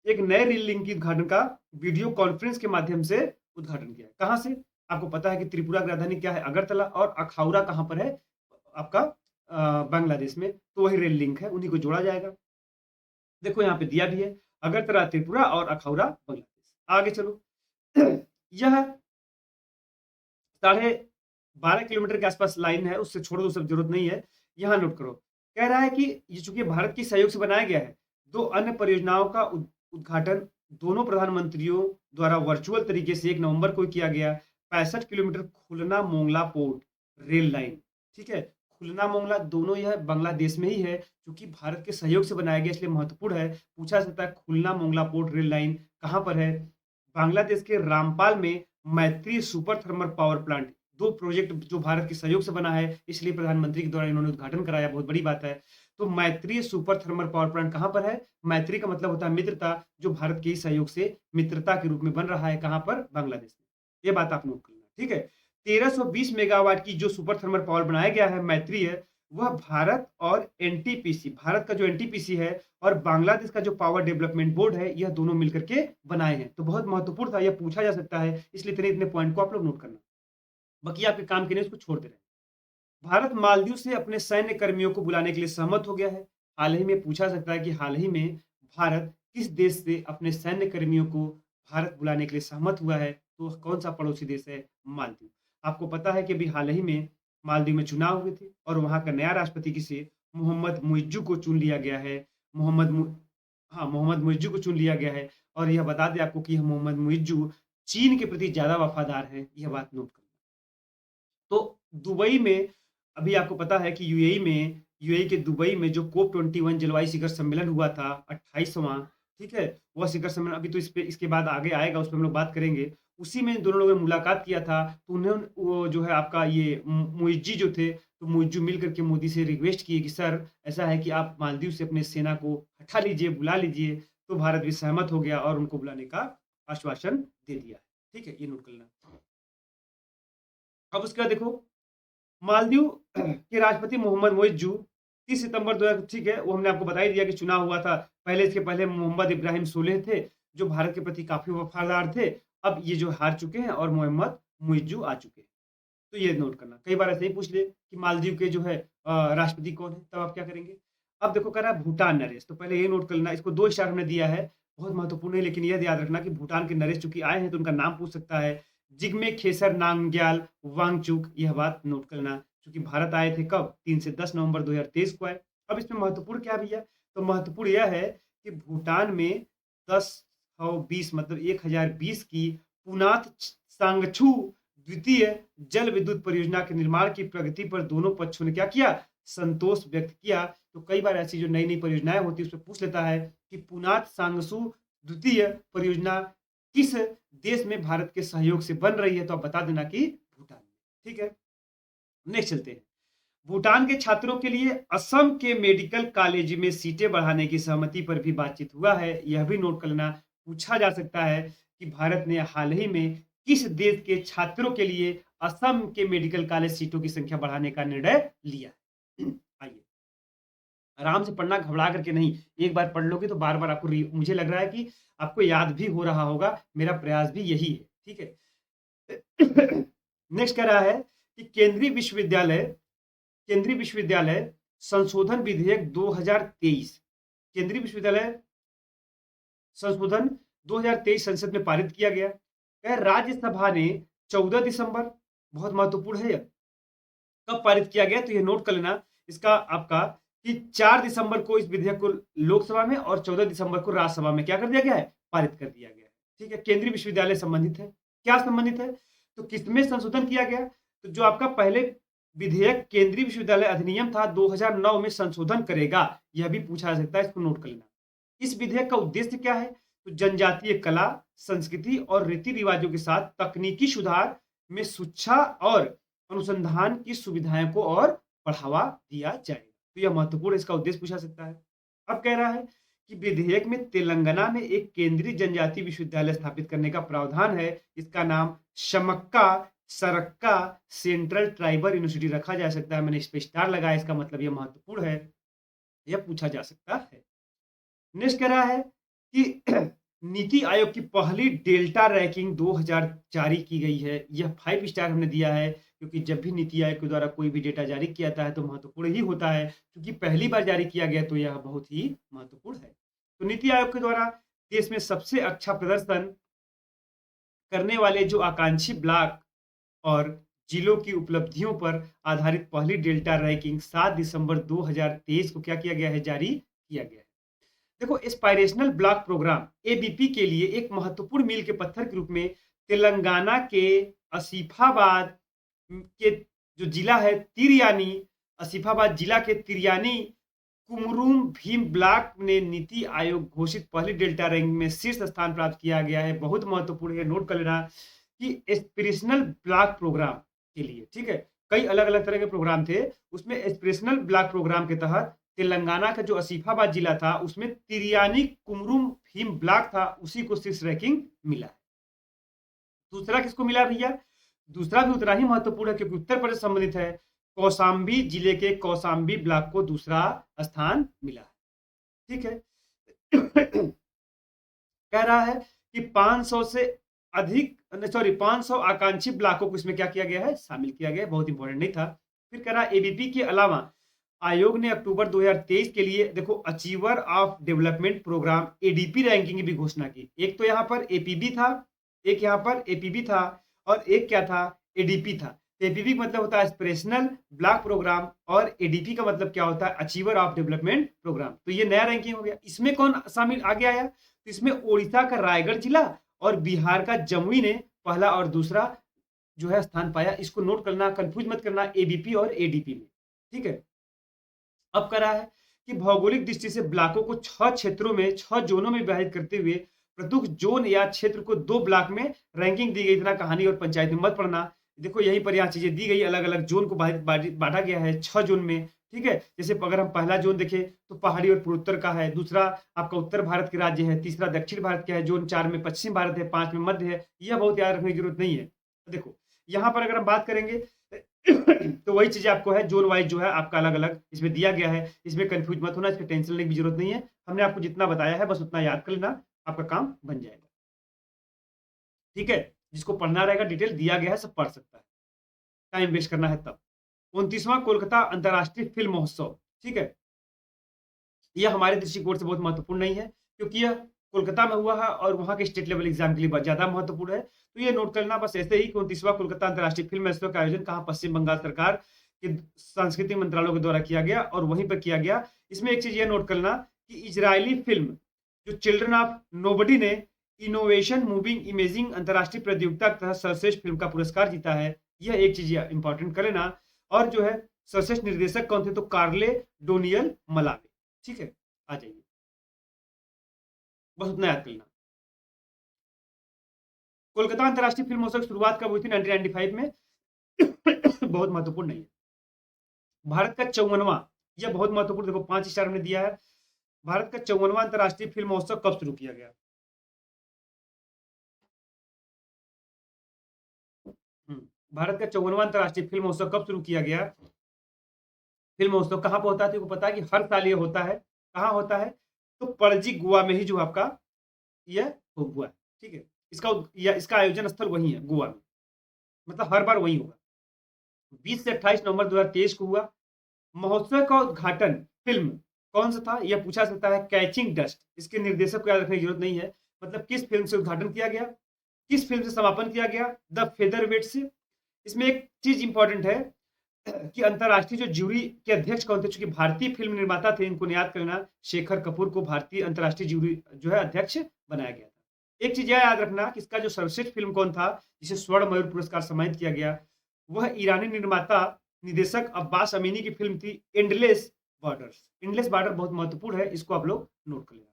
S1: एक नए रेल लिंक के उद्घाटन का वीडियो कॉन्फ्रेंस के माध्यम से उद्घाटन किया। कहां से, आपको पता है कि त्रिपुरा की राजधानी क्या है, अगरतला, और अखाउरा कहां पर है, आपका बांग्लादेश में, तो वही रेल लिंक है, उन्हीं को जोड़ा जाएगा। देखो यहाँ पे दिया भी है, अगरतला त्रिपुरा और अखाउरा बांग्लादेश। आगे चलो, यह 12.5 किलोमीटर के आसपास लाइन है, उससे छोड़ दो, सब जरूरत नहीं है, यहाँ नोट करो। कह रहा है कि ये चूंकि भारत की सहयोग से बनाया गया है, 2 अन्य परियोजनाओं का उद्घाटन दोनों प्रधानमंत्रियों द्वारा वर्चुअल तरीके से 1 नवंबर को किया गया। 65 किलोमीटर खुलना मोंगला पोर्ट रेल लाइन, ठीक है, खुलना मोंगला दोनों यह बांग्लादेश में ही है, क्योंकि भारत के सहयोग से बनाया गया इसलिए महत्वपूर्ण है। पूछा सकता है खुलना मोंगला पोर्ट रेल लाइन कहाँ पर है, बांग्लादेश के रामपाल में मैत्री super thermal power plant, 2 project जो भारत के सहयोग से बना है, इसलिए प्रधानमंत्री के द्वारा इन्होंने उद्घाटन कराया, बहुत बड़ी बात है। तो मैत्री सुपर थर्मल पावर प्लांट कहाँ पर है, मैत्री का मतलब होता है मित्रता, जो भारत के ही सहयोग से मित्रता के रूप में बन रहा है, कहाँ पर, बांग्लादेश में। ये बात आप नोट करना, ठीक है। 1320 मेगावाट की जो सुपर थर्मल पावर बनाया गया है मैत्री है, वह भारत और एनटीपीसी, भारत का जो एनटीपीसी है और बांग्लादेश का जो पावर डेवलपमेंट बोर्ड है, यह दोनों मिलकर के बनाए हैं। तो बहुत महत्वपूर्ण था, यह पूछा जा सकता है, इसलिए इतने इतने पॉइंट को आप लोग नोट करना, बाकी आपके काम के लिए उसको छोड़ दे रहे हैं। भारत मालदीव से अपने सैन्य कर्मियों को बुलाने के लिए सहमत हो गया है। हाल ही में पूछा सकता है कि हाल ही में भारत किस देश से अपने सैन्य कर्मियों को भारत बुलाने के लिए सहमत हुआ है, तो कौन सा पड़ोसी देश है, मालदीव। आपको पता है कि अभी हाल ही में मालदीव में चुनाव हुए थे और वहां का नया राष्ट्रपति किसे, मोहम्मद मुइज्जू को चुन लिया गया है। मोहम्मद मुइज्जू को चुन लिया गया है, और यह बता दें आपको कि यह मोहम्मद मुइज्जू चीन के प्रति ज्यादा वफादार है, यह बात नोट करना। तो दुबई में अभी आपको पता है कि यूएई के दुबई में जो कोप 21 जलवायु शिखर सम्मेलन हुआ था 28वां, ठीक है, वह शिखर सम्मेलन अभी तो इस पे इसके बाद आगे आएगा, उस पर हम लोग बात करेंगे। उसी में दोनों लोगों ने मुलाकात किया था, तो उन्हें वो जो है आपका ये मुइज्जी जो थे, तो मुइज्जू मिल करके मोदी से रिक्वेस्ट किए कि सर ऐसा है कि आप मालदीव से अपने सेना को हटा लीजिए, बुला लीजिए। तो भारत भी सहमत हो गया और उनको बुलाने का आश्वासन दे दिया। ठीक है, ये नोट कर लेना। अब उसके बाद देखो, मालदीव के राष्ट्रपति मोहम्मद मुइज्जू 30 सितंबर 2000, ठीक है, वो हमने आपको बता ही दिया कि चुनाव हुआ था। पहले इसके पहले मोहम्मद इब्राहिम सोलेह थे, जो भारत के प्रति काफी वफादार थे। अब ये जो हार चुके हैं और मोहम्मद मुइज्जू आ चुके हैं, तो ये नोट करना। कई बार ऐसे ही पूछ ले कि मालदीव के जो है राष्ट्रपति कौन है, तब आप क्या करेंगे। अब देखो, कह रहा है भूटान नरेश, तो पहले ये नोट कर लेना, इसको 2 स्टार हमने दिया है, बहुत महत्वपूर्ण है, लेकिन यह याद रखना कि भूटान के नरेश चूंकि आए हैं तो उनका नाम पूछ सकता है। जिग्मे खेसर नामग्याल वांगचुक, यह बात नोट करना, क्योंकि भारत आए थे कब, 3 से 10 नवंबर 2023 को आए। अब इसमें महत्वपूर्ण क्या भैया, तो महत्वपूर्ण यह है कि भूटान में 1020 मतलब 1020 की पुनात सांगछू द्वितीय जल विद्युत परियोजना के निर्माण की प्रगति पर दोनों पक्षों ने क्या किया, संतोष व्यक्त किया। तो कई बार ऐसी जो नई नई परियोजनाएं होती है उसमें पूछ लेता है कि पुनात सांगसू द्वितीय परियोजना किस देश में भारत के सहयोग से बन रही है, तो आप बता देना कि भूटान में। ठीक है, नेक्स्ट चलते हैं। भूटान के छात्रों के लिए असम के मेडिकल कॉलेज में सीटें बढ़ाने की सहमति पर भी बातचीत हुआ है, यह भी नोट कर लेना। पूछा जा सकता है कि भारत ने हाल ही में किस देश के छात्रों के लिए असम के मेडिकल कॉलेज सीटों की संख्या बढ़ाने का निर्णय लिया है। आइए आराम से पढ़ना, घबरा करके नहीं, एक बार पढ़ लोगे तो बार बार आपको मुझे लग रहा है कि आपको याद भी हो रहा होगा, मेरा प्रयास भी यही है। ठीक है। नेक्स्ट कह रहा है कि केंद्रीय विश्वविद्यालय संशोधन विधेयक 2023, केंद्रीय विश्वविद्यालय संशोधन 2023 संसद में पारित किया गया। राज्यसभा ने 14 दिसंबर, बहुत महत्वपूर्ण है यह, कब पारित किया गया, तो यह नोट कर लेना इसका आपका कि 4 दिसंबर को इस विधेयक को लोकसभा में और 14 दिसंबर को राज्यसभा में क्या कर दिया गया है, पारित कर दिया गया है। ठीक है, केंद्रीय विश्वविद्यालय संबंधित है, क्या संबंधित है, तो किसमें संशोधन किया गया, तो जो आपका पहले विधेयक केंद्रीय विश्वविद्यालय अधिनियम था 2009 में संशोधन करेगा, यह भी पूछा जा सकता है, इसको नोट कर लेना। इस विधेयक का उद्देश्य क्या है, तो जनजातीय कला, संस्कृति और रीति रिवाजों के साथ तकनीकी सुधार में शिक्षा और अनुसंधान की सुविधाएं को और बढ़ावा दिया जाएगा। तो यह महत्वपूर्ण, इसका उद्देश्य पूछा सकता है। अब कह रहा है कि विधेयक में तेलंगाना में एक केंद्रीय जनजातीय विश्वविद्यालय स्थापित करने का प्रावधान है, इसका नाम शमक्का सरक्का सेंट्रल ट्राइबल यूनिवर्सिटी रखा जा सकता है। मैंने इस पे स्टार लगाया, इसका मतलब यह महत्वपूर्ण है, यह पूछा जा सकता है। नेक्स्ट कह रहा है कि नीति आयोग की पहली डेल्टा रैंकिंग 2000 जारी की गई है, यह 5 स्टार हमने दिया है, क्योंकि जब भी नीति आयोग के द्वारा कोई भी डेटा जारी किया जाता है तो महत्वपूर्ण ही होता है, क्योंकि पहली बार जारी किया गया तो यह बहुत ही महत्वपूर्ण है। तो नीति आयोग के द्वारा देश में सबसे अच्छा प्रदर्शन करने वाले जो आकांक्षी ब्लॉक और जिलों की उपलब्धियों पर आधारित पहली डेल्टा रैंकिंग 7 दिसंबर 2023 को क्या किया गया है, जारी किया गया है। देखो, एस्पायरेशनल ब्लॉक प्रोग्राम एबीपी के लिए एक महत्वपूर्ण मील के पत्थर के रूप में तेलंगाना के आसिफाबाद के जो जिला है तिरयानी, आसिफाबाद जिला के तिरयानी कुमरूम भीम ब्लॉक ने नीति आयोग घोषित पहली डेल्टा रैंकिंग में शीर्ष स्थान प्राप्त किया गया है। बहुत महत्वपूर्ण है, नोट कर लेना कि एस्पिरेशनल ब्लॉक प्रोग्राम के लिए, ठीक है, कई अलग अलग तरह के प्रोग्राम थे, उसमें एस्पिरेशनल ब्लॉक प्रोग्राम के तहत तेलंगाना का जो आसिफाबाद जिला था उसमें तिरयानी कुमरूम भीम ब्लॉक था, उसी को शीर्ष रैंकिंग मिला है। दूसरा किसको मिला भैया, दूसरा भी उतना ही महत्वपूर्ण है क्योंकि उत्तर प्रदेश संबंधित है, कौशाम्बी जिले के कौशाम्बी ब्लॉक को दूसरा स्थान मिला है। ठीक है। कह रहा है कि 500 से अधिक 500 आकांक्षी ब्लॉकों को इसमें क्या किया गया है, शामिल किया गया है, बहुत इंपॉर्टेंट नहीं था। फिर कह रहा है एबीपी के अलावा आयोग ने अक्टूबर 2023 के लिए देखो achiever of development program ADP ranking की भी घोषणा की। एक तो यहाँ पर एपीबी था, एक यहाँ पर एपीबी था और एक क्या था, एडीपी था। एपीबी मतलब होता है एस्पिरेशनल ब्लॉक प्रोग्राम और एडीपी का मतलब क्या होता है, अचीवर ऑफ डेवलपमेंट प्रोग्राम। तो ये नया रैंकिंग हो गया। इसमें कौन शामिल आगे आया, तो इसमें ओडिशा का रायगढ़ जिला और बिहार का जमुई ने पहला और दूसरा जो है स्थान पाया। इसको नोट करना, कंफ्यूज मत करना एबीपी और एडीपी में। ठीक है। अब कह रहा है कि भौगोलिक दृष्टि से ब्लॉकों को 6 क्षेत्रों में 6 जोनों में विभाजित करते हुए प्रत्येक जोन या क्षेत्र को 2 ब्लॉक में रैंकिंग दी गई। इतना कहानी और पंचायत में मत पढ़ना, देखो यहीं पर यहाँ चीजें दी गई, अलग अलग जोन को बांटा गया है 6 जोन में। ठीक है, जैसे अगर हम पहला जोन देखें तो पहाड़ी और पूर्वोत्तर का है, दूसरा आपका उत्तर भारत के राज्य है, तीसरा दक्षिण भारत का है, जोन 4 में पश्चिम भारत है, 5 में मध्य है। यह बहुत याद रखने की जरूरत नहीं है। देखो यहाँ पर अगर हम बात करेंगे तो वही चीज आपको है, जोन वाइज जो है आपका अलग अलग इसमें दिया गया है, इसमें कंफ्यूज मत होना, इसमें टेंशन लेने की जरूरत नहीं है। हमने आपको जितना बताया है बस उतना याद कर लेना, आपका काम बन जाएगा। ठीक है, जिसको पढ़ना रहेगा डिटेल दिया गया है, सब पढ़ सकता है, टाइम वेस्ट करना है तब। 29वां कोलकाता अंतर्राष्ट्रीय फिल्म महोत्सव, ठीक है, यह हमारे दृष्टिकोण से बहुत महत्वपूर्ण नहीं है क्योंकि यह कोलकाता में हुआ है और वहाँ के स्टेट लेवल एग्जाम के लिए बहुत ज़्यादा महत्वपूर्ण है। तो ये नोट करना बस ऐसे ही कि 29वां कोलकाता अंतर्राष्ट्रीय फिल्म महोत्सव का आयोजन कहाँ पश्चिम बंगाल सरकार के सांस्कृतिक मंत्रालय के द्वारा किया गया और वहीं पर किया गया। इसमें एक चीज़ ये नोट करना कि इजरायली फिल्म जो चिल्ड्रन ऑफ नोबडी ने इनोवेशन मूविंग इमेजिंग अंतर्राष्ट्रीय प्रतियोगिता के तहत सर्वश्रेष्ठ फिल्म का पुरस्कार जीता है। यह एक चीज़ इंपॉर्टेंट कर लेना। और जो है सर्वश्रेष्ठ निर्देशक कौन थे, तो कार्ले डोनियल मलावे। ठीक है, आ जाइए, बस उतना याद कर लेना। कोलकाता अंतर्राष्ट्रीय फिल्म महोत्सव की शुरुआत कब हुई थी? 1995 में। बहुत महत्वपूर्ण नहीं है। भारत का 54वां, यह बहुत महत्वपूर्ण, देखो 5 स्टार हमने दिया है। भारत का 54वां अंतर्राष्ट्रीय फिल्म महोत्सव कब शुरू किया गया? भारत का 54वां अंतर्राष्ट्रीय फिल्म महोत्सव कब शुरू किया गया? फिल्म महोत्सव कहाँ पे होता है? आपको पता है कि हर साल ये होता है। कहाँ होता है? तो पणजी गोवा में ही जो आपका यह हुआ है। ठीक है, इसका आयोजन स्थल वही है, गोवा में। मतलब हर बार वही होगा। 20 से 28 नवंबर 2023 को हुआ। महोत्सव का उद्घाटन फिल्म कौन सा था? यह पूछा सकता है। Catching dust. इसके निर्देशक को याद रखने की जरूरत नहीं है। मतलब किस फिल्म से उद्घाटन किया गया, किस फिल्म से समापन किया गया? द फेदरवेट से। इसमें एक चीज इंपॉर्टेंट है कि अंतर्राष्ट्रीय जो ज्यूरी के अध्यक्ष कौन थे, चूंकि भारतीय फिल्म निर्माता थे, इनको याद करना, शेखर कपूर को भारतीय अंतर्राष्ट्रीय ज्यूरी जो है अध्यक्ष बनाया गया था। एक चीज यह याद रखना कि इसका जो सर्वश्रेष्ठ फिल्म कौन था जिसे स्वर्ण मयूर पुरस्कार सम्मानित किया गया, वह ईरानी निर्माता निदेशक अब्बास अमीनी की फिल्म थी एंडलेस बॉर्डर्स। एंडलेस बॉर्डर बहुत महत्वपूर्ण है, इसको आप लोग नोट कर लेना।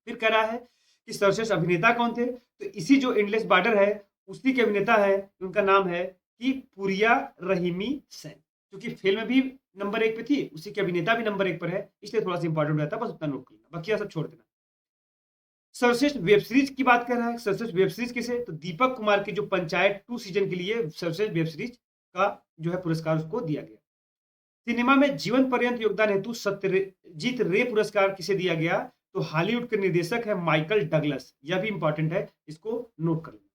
S1: फिर कह रहा है कि सर्वश्रेष्ठ अभिनेता कौन थे, तो इसी जो एंडलेस बॉर्डर है उसी के अभिनेता है, उनका नाम है कि पुरिया रहीमी सेन। क्योंकि फिल्म भी नंबर 1 पे थी, उसी के अभिनेता भी नंबर 1 पर है, इसलिए थोड़ा सा इंपॉर्टेंट रहता है, बस उतना नोट कर लेना, बाकी सब छोड़ देना। सर्वश्रेष्ठ वेब सीरीज की बात कर रहा है। सर्वश्रेष्ठ वेब सीरीज किसे? तो दीपक कुमार की जो पंचायत 2 सीजन के लिए सर्वश्रेष्ठ वेब सीरीज का जो है पुरस्कार उसको दिया गया। सिनेमा में जीवन पर्यंत योगदान हेतु सत्यजीत रे पुरस्कार किसे दिया गया? तो हॉलीवुड के निर्देशक है माइकल डगलस। यह भी इंपॉर्टेंट है, इसको नोट कर लेना।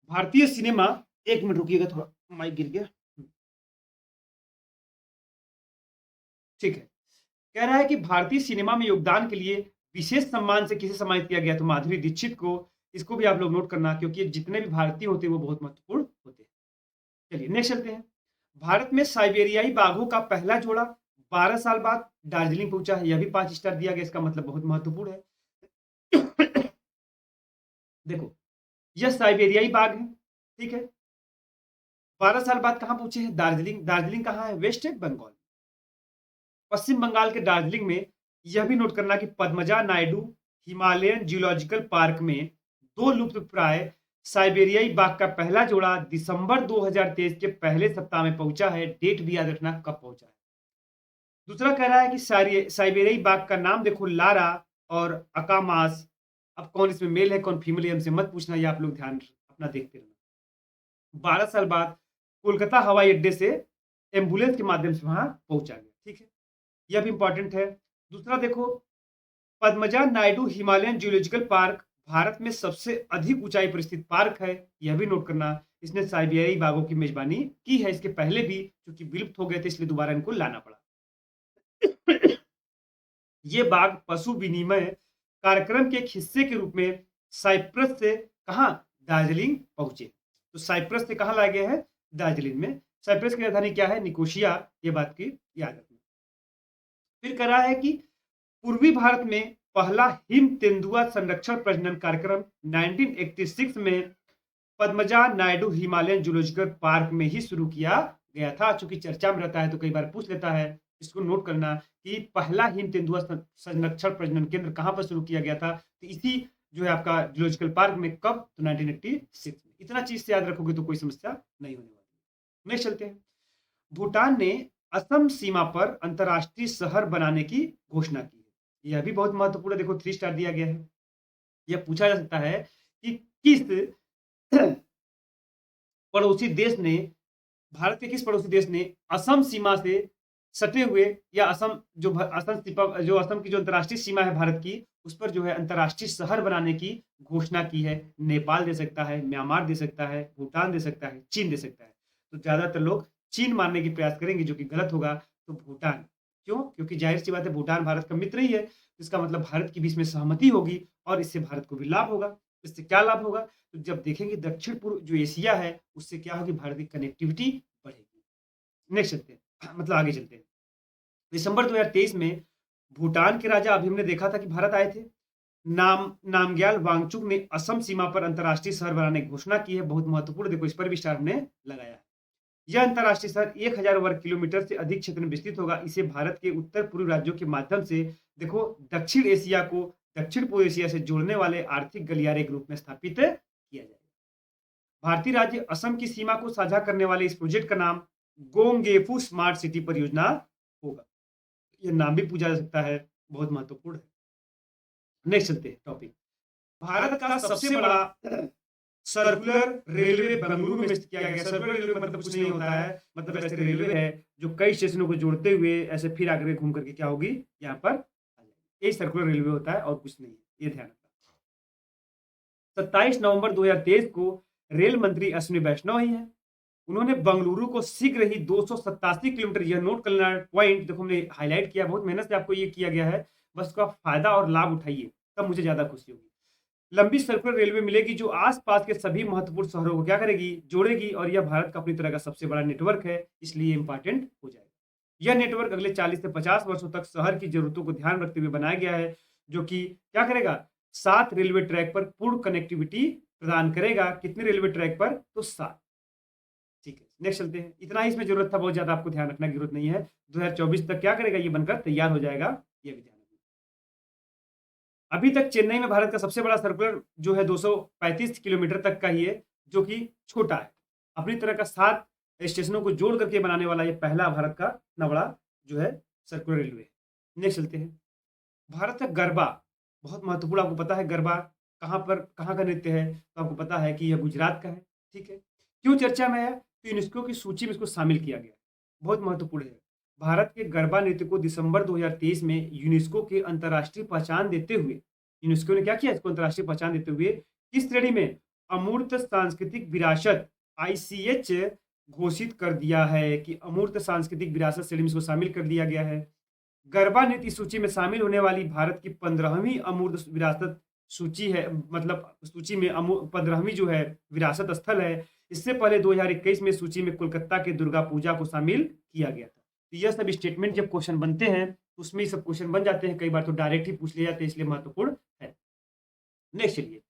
S1: भारतीय सिनेमा, एक मिनट रुकिएगा, थोड़ा माइक गिर गया। ठीक है, कह रहा है कि भारतीय सिनेमा में योगदान के लिए विशेष सम्मान से किसे सम्मानित किया गया? तो माधुरी दीक्षित को। इसको भी आप लोग नोट करना, क्योंकि जितने भी भारतीय होते हैं वो बहुत महत्वपूर्ण होते हैं। चलिए नेक्स्ट चलते हैं। भारत में साइबेरियाई बाघों का पहला जोड़ा 12 साल बाद दार्जिलिंग पहुंचा है। यह भी 5 स्टार दिया गया, इसका मतलब बहुत महत्वपूर्ण है। देखो, यह साइबेरियाई बाघ है, ठीक है। 12 साल बाद कहां पहुंचे हैं? दार्जिलिंग। दार्जिलिंग कहां है? वेस्ट बंगाल, पश्चिम बंगाल के दार्जिलिंग में। यह भी नोट करना कि Padmaja Naidu Himalayan geological park में 2 लुप्तप्राय साइबेरियाई बाघ का पहला जोड़ा दिसंबर 2023 के पहले सप्ताह में पहुंचा है। डेट भी याद रखना कब पहुंचा है। दूसरा कह रहा है कि साइबेरियाई बाघ का नाम देखो, लारा और अकामास। अब कौन इसमें मेल है कौन फीमेल है, हमसे मत पूछना, ये आप लोग ध्यान अपना देखते रहना। 12 साल बाद कोलकाता हवाई अड्डे से एम्बुलेंस के माध्यम से वहां पहुंचा गया, ठीक है। यह भी इंपॉर्टेंट है। दूसरा देखो, Padmaja Naidu Himalayan geological park Bharat में सबसे अधिक ऊंचाई पर स्थित पार्क है। यह भी नोट करना। इसने साइबेरियाई बाघों की मेजबानी की है, इसके पहले भी, क्योंकि विलुप्त हो गए थे इसलिए दोबारा इनको लाना पड़ा। ये बाघ पशु विनिमय कार्यक्रम के एक हिस्से के रूप में साइप्रस से कहा, दार्जिलिंग पहुंचे। तो साइप्रस से कहां लाया गया है? दार्जिलिंग में। साइप्रस की राजधानी क्या है? निकोशिया। ये बात की याद रखना। फिर कह रहा है कि पूर्वी भारत में पहला हिम तेंदुआ संरक्षण प्रजनन कार्यक्रम 1986 में Padmaja Naidu Himalayan zoological park में ही शुरू किया गया था। चूंकि चर्चा में रहता है तो कई बार पूछ लेता है, इसको नोट करना कि पहला हिम तेंदुआ संरक्षण प्रजनन केंद्र कहां पर शुरू किया गया था? तो इसी जो है आपका जूलॉजिकल पार्क में। कब? तो 1986 में। इतना चीज से याद रखोगे तो कोई समस्या नहीं होने वाली। नेक्स्ट चलते हैं। भूटान ने असम सीमा पर अंतरराष्ट्रीय शहर बनाने की घोषणा की है। यह भी बहुत महत्वपूर्ण है, देखो 3 स्टार दिया गया है। यह पूछा जा सकता है कि किस पड़ोसी देश ने, भारत के किस पड़ोसी देश ने असम सीमा से सटे हुए, या असम जो असम की जो अंतरराष्ट्रीय सीमा है भारत की, उस पर जो है अंतरराष्ट्रीय शहर बनाने की घोषणा की है। नेपाल दे सकता है, म्यांमार दे सकता है, भूटान दे सकता है, चीन दे सकता है। तो ज्यादातर लोग चीन मानने की प्रयास करेंगे, जो कि गलत होगा। तो भूटान, क्यों? क्योंकि ज़ाहिर-सी बात है भूटान भारत का मित्र ही है, तो इसका मतलब भारत की भी इसमें सहमति होगी और इससे भारत को भी लाभ होगा। इससे क्या लाभ होगा? तो जब देखेंगे दक्षिण पूर्व जो एशिया है, उससे क्या होगी भारत की कनेक्टिविटी बढ़ेगी। नेक्स्ट चलते हैं मतलब आगे चलते हैं। दिसंबर 2023 में भूटान के राजा अभी हमने देखा था कि भारत आए थे। नामग्याल वांगचुक ने असम सीमा पर अंतर्राष्ट्रीय शहर बनाने की घोषणा की है। बहुत महत्वपूर्ण देखो इस पर भी स्टार हमने लगाया है। यह अंतर्राष्ट्रीय शहर 1000 वर्ग किलोमीटर से अधिक क्षेत्र में विस्तृत होगा। इसे भारत के उत्तर पूर्वी राज्यों के माध्यम से देखो दक्षिण एशिया को दक्षिण पूर्व एशिया से जोड़ने वाले आर्थिक गलियारे के रूप में स्थापित किया जाएगा। भारतीय राज्य असम की सीमा को साझा करने वाले इस प्रोजेक्ट का नाम गोंगेफू स्मार्ट सिटी परियोजना होगा। यह नाम भी पूछा जा सकता है, बहुत महत्वपूर्ण है। नेक्स्ट चलते हैं टॉपिक। भारत का सबसे बड़ा सर्कुलर रेलवे बेंगलुरु में स्थित किया गया। सर्कुलर रेलवे मतलब कुछ नहीं होता है, मतलब ऐसे रेलवे है जो कई स्टेशनों को जोड़ते हुए ऐसे फिर आगे घूम करके क्या होगी यहाँ पर आ जाएगी। यही सर्कुलर रेलवे होता है और कुछ नहीं है, ये ध्यान रखना। 27 नवंबर 2023 को रेल मंत्री अश्विनी वैष्णव ही है। उन्होंने बंगलुरु को शीघ्र ही 287 किलोमीटर, यह नोट करना पॉइंट देखो हमने हाईलाइट किया, बहुत मेहनत से आपको ये किया गया है, बस उसका फायदा और लाभ उठाइए तब मुझे ज्यादा खुशी होगी। लंबी सर्कुलर रेलवे मिलेगी जो आसपास के सभी महत्वपूर्ण शहरों को क्या करेगी, जोड़ेगी और यह भारत का अपनी तरह का सबसे बड़ा नेटवर्क है, इसलिए इंपॉर्टेंट हो जाएगा। यह नेटवर्क अगले 40 से 50 वर्षों तक शहर की जरूरतों को ध्यान रखते हुए बनाया गया है, जो कि क्या करेगा, 7 रेलवे ट्रैक पर पूर्ण कनेक्टिविटी प्रदान करेगा। कितने रेलवे ट्रैक पर? तो 7। ठीक है, नेक्स्ट चलते हैं। इतना ही इसमें जरूरत था, बहुत ज्यादा आपको ध्यान रखने की जरूरत नहीं है। 2024 तक क्या करेगा, ये बनकर तैयार हो जाएगा, ये भी ध्यान रखना। अभी तक चेन्नई में भारत का सबसे बड़ा सर्कुलर जो है 235 किलोमीटर तक का ही है, जो कि छोटा है। अपनी तरह का 7 स्टेशनों को जोड़ करके बनाने वाला ये पहला भारत का इतना बड़ा जो है सर्कुलर रेलवे। नेक्स्ट चलते हैं। भारत का गरबा बहुत महत्वपूर्ण, आपको पता है गरबा कहाँ का नृत्य है, तो आपको पता है कि यह गुजरात का है। ठीक है, क्यों चर्चा में है, तो यूनेस्को की सूची में इसको शामिल किया गया, बहुत महत्वपूर्ण है। भारत के गरबा नृत्य को दिसंबर 2023 में यूनेस्को के अंतर्राष्ट्रीय पहचान देते हुए, यूनेस्को ने क्या किया, इसको अंतर्राष्ट्रीय पहचान देते हुए किस श्रेणी में, अमूर्त सांस्कृतिक विरासत ICH घोषित कर दिया है कि अमूर्त सांस्कृतिक विरासत श्रेणी में इसको शामिल कर दिया गया है। गरबा नृत्य सूची में शामिल होने वाली भारत की 15वीं अमूर्त विरासत सूची है, मतलब सूची में 15वीं जो है विरासत स्थल है। इससे पहले 2021 में सूची में कोलकाता के दुर्गा पूजा को शामिल किया गया था। तो यह सब स्टेटमेंट जब क्वेश्चन बनते हैं तो उसमें सब क्वेश्चन बन जाते हैं, कई बार तो डायरेक्ट ही पूछ लिए जाते हैं, इसलिए महत्वपूर्ण है। नेक्स्ट चलिए,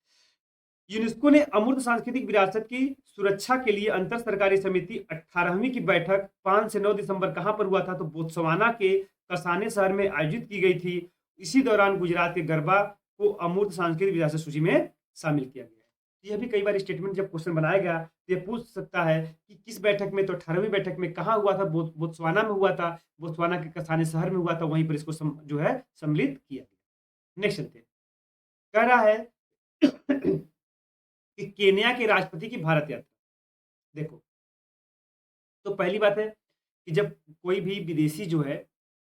S1: यूनेस्को ने अमूर्त सांस्कृतिक विरासत की सुरक्षा के लिए अंतर सरकारी समिति 18वीं की बैठक 5 से 9 दिसंबर कहां पर हुआ था, तो बोत्सवाना के कसाने शहर में आयोजित की गई थी। इसी दौरान गुजरात के गरबा को अमूर्त सांस्कृतिक विरासत सूची में शामिल किया गया है। यह भी कई बार स्टेटमेंट जब क्वेश्चन बनाया गया तो यह पूछ सकता है कि किस बैठक में, तो 18वीं बैठक में कहाँ हुआ था, बोत्सवाना में हुआ था, बोत्सवाना के कसाने शहर में हुआ था, वहीं पर इसको जो है सम्मिलित किया गया। नेक्स्ट चलते हैं। कह रहा है कि केन्या के राष्ट्रपति की भारत यात्रा। देखो, तो पहली बात है कि जब कोई भी विदेशी जो है,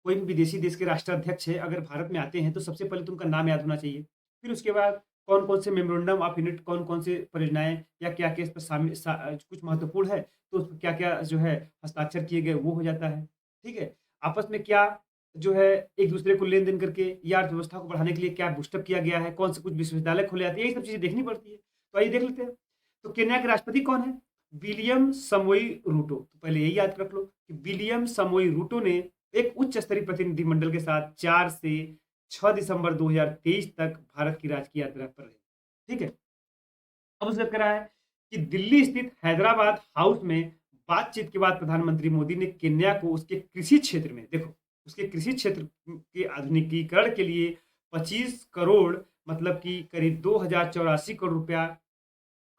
S1: कोई भी विदेशी देश के राष्ट्राध्यक्ष है अगर भारत में आते हैं तो सबसे पहले तो उनका नाम याद होना चाहिए। फिर उसके बाद कौन कौन से मेमोरेंडम ऑफ यूनिट, कौन कौन से परियोजनाएं या क्या क्या इस पर कुछ महत्वपूर्ण है तो उस पर क्या क्या जो है हस्ताक्षर किए गए वो हो जाता है। ठीक है, आपस में क्या जो है एक दूसरे को लेन देन करके या अर्थव्यवस्था को बढ़ाने के लिए क्या बूस्टअप किया गया है, कौन से कुछ विश्वविद्यालय खोले जाते हैं, यही सब चीजें देखनी पड़ती है। तो आइए देख लेते हैं। तो केन्या के राष्ट्रपति कौन है, विलियम समोई रूटो। तो पहले यही याद रख लो कि विलियम समोई रूटो ने एक उच्च स्तरीय प्रतिनिधिमंडल के साथ 4 से 6 दिसंबर 2023 तक भारत की राजकीय यात्रा पर रहे। ठीक है, अब उसका कह रहा है कि दिल्ली स्थित हैदराबाद हाउस में बातचीत के बाद प्रधानमंत्री मोदी ने केन्या को उसके कृषि क्षेत्र में, देखो उसके कृषि क्षेत्र के आधुनिकीकरण के लिए 25 करोड़ मतलब कि करीब 2084 करोड़ रुपया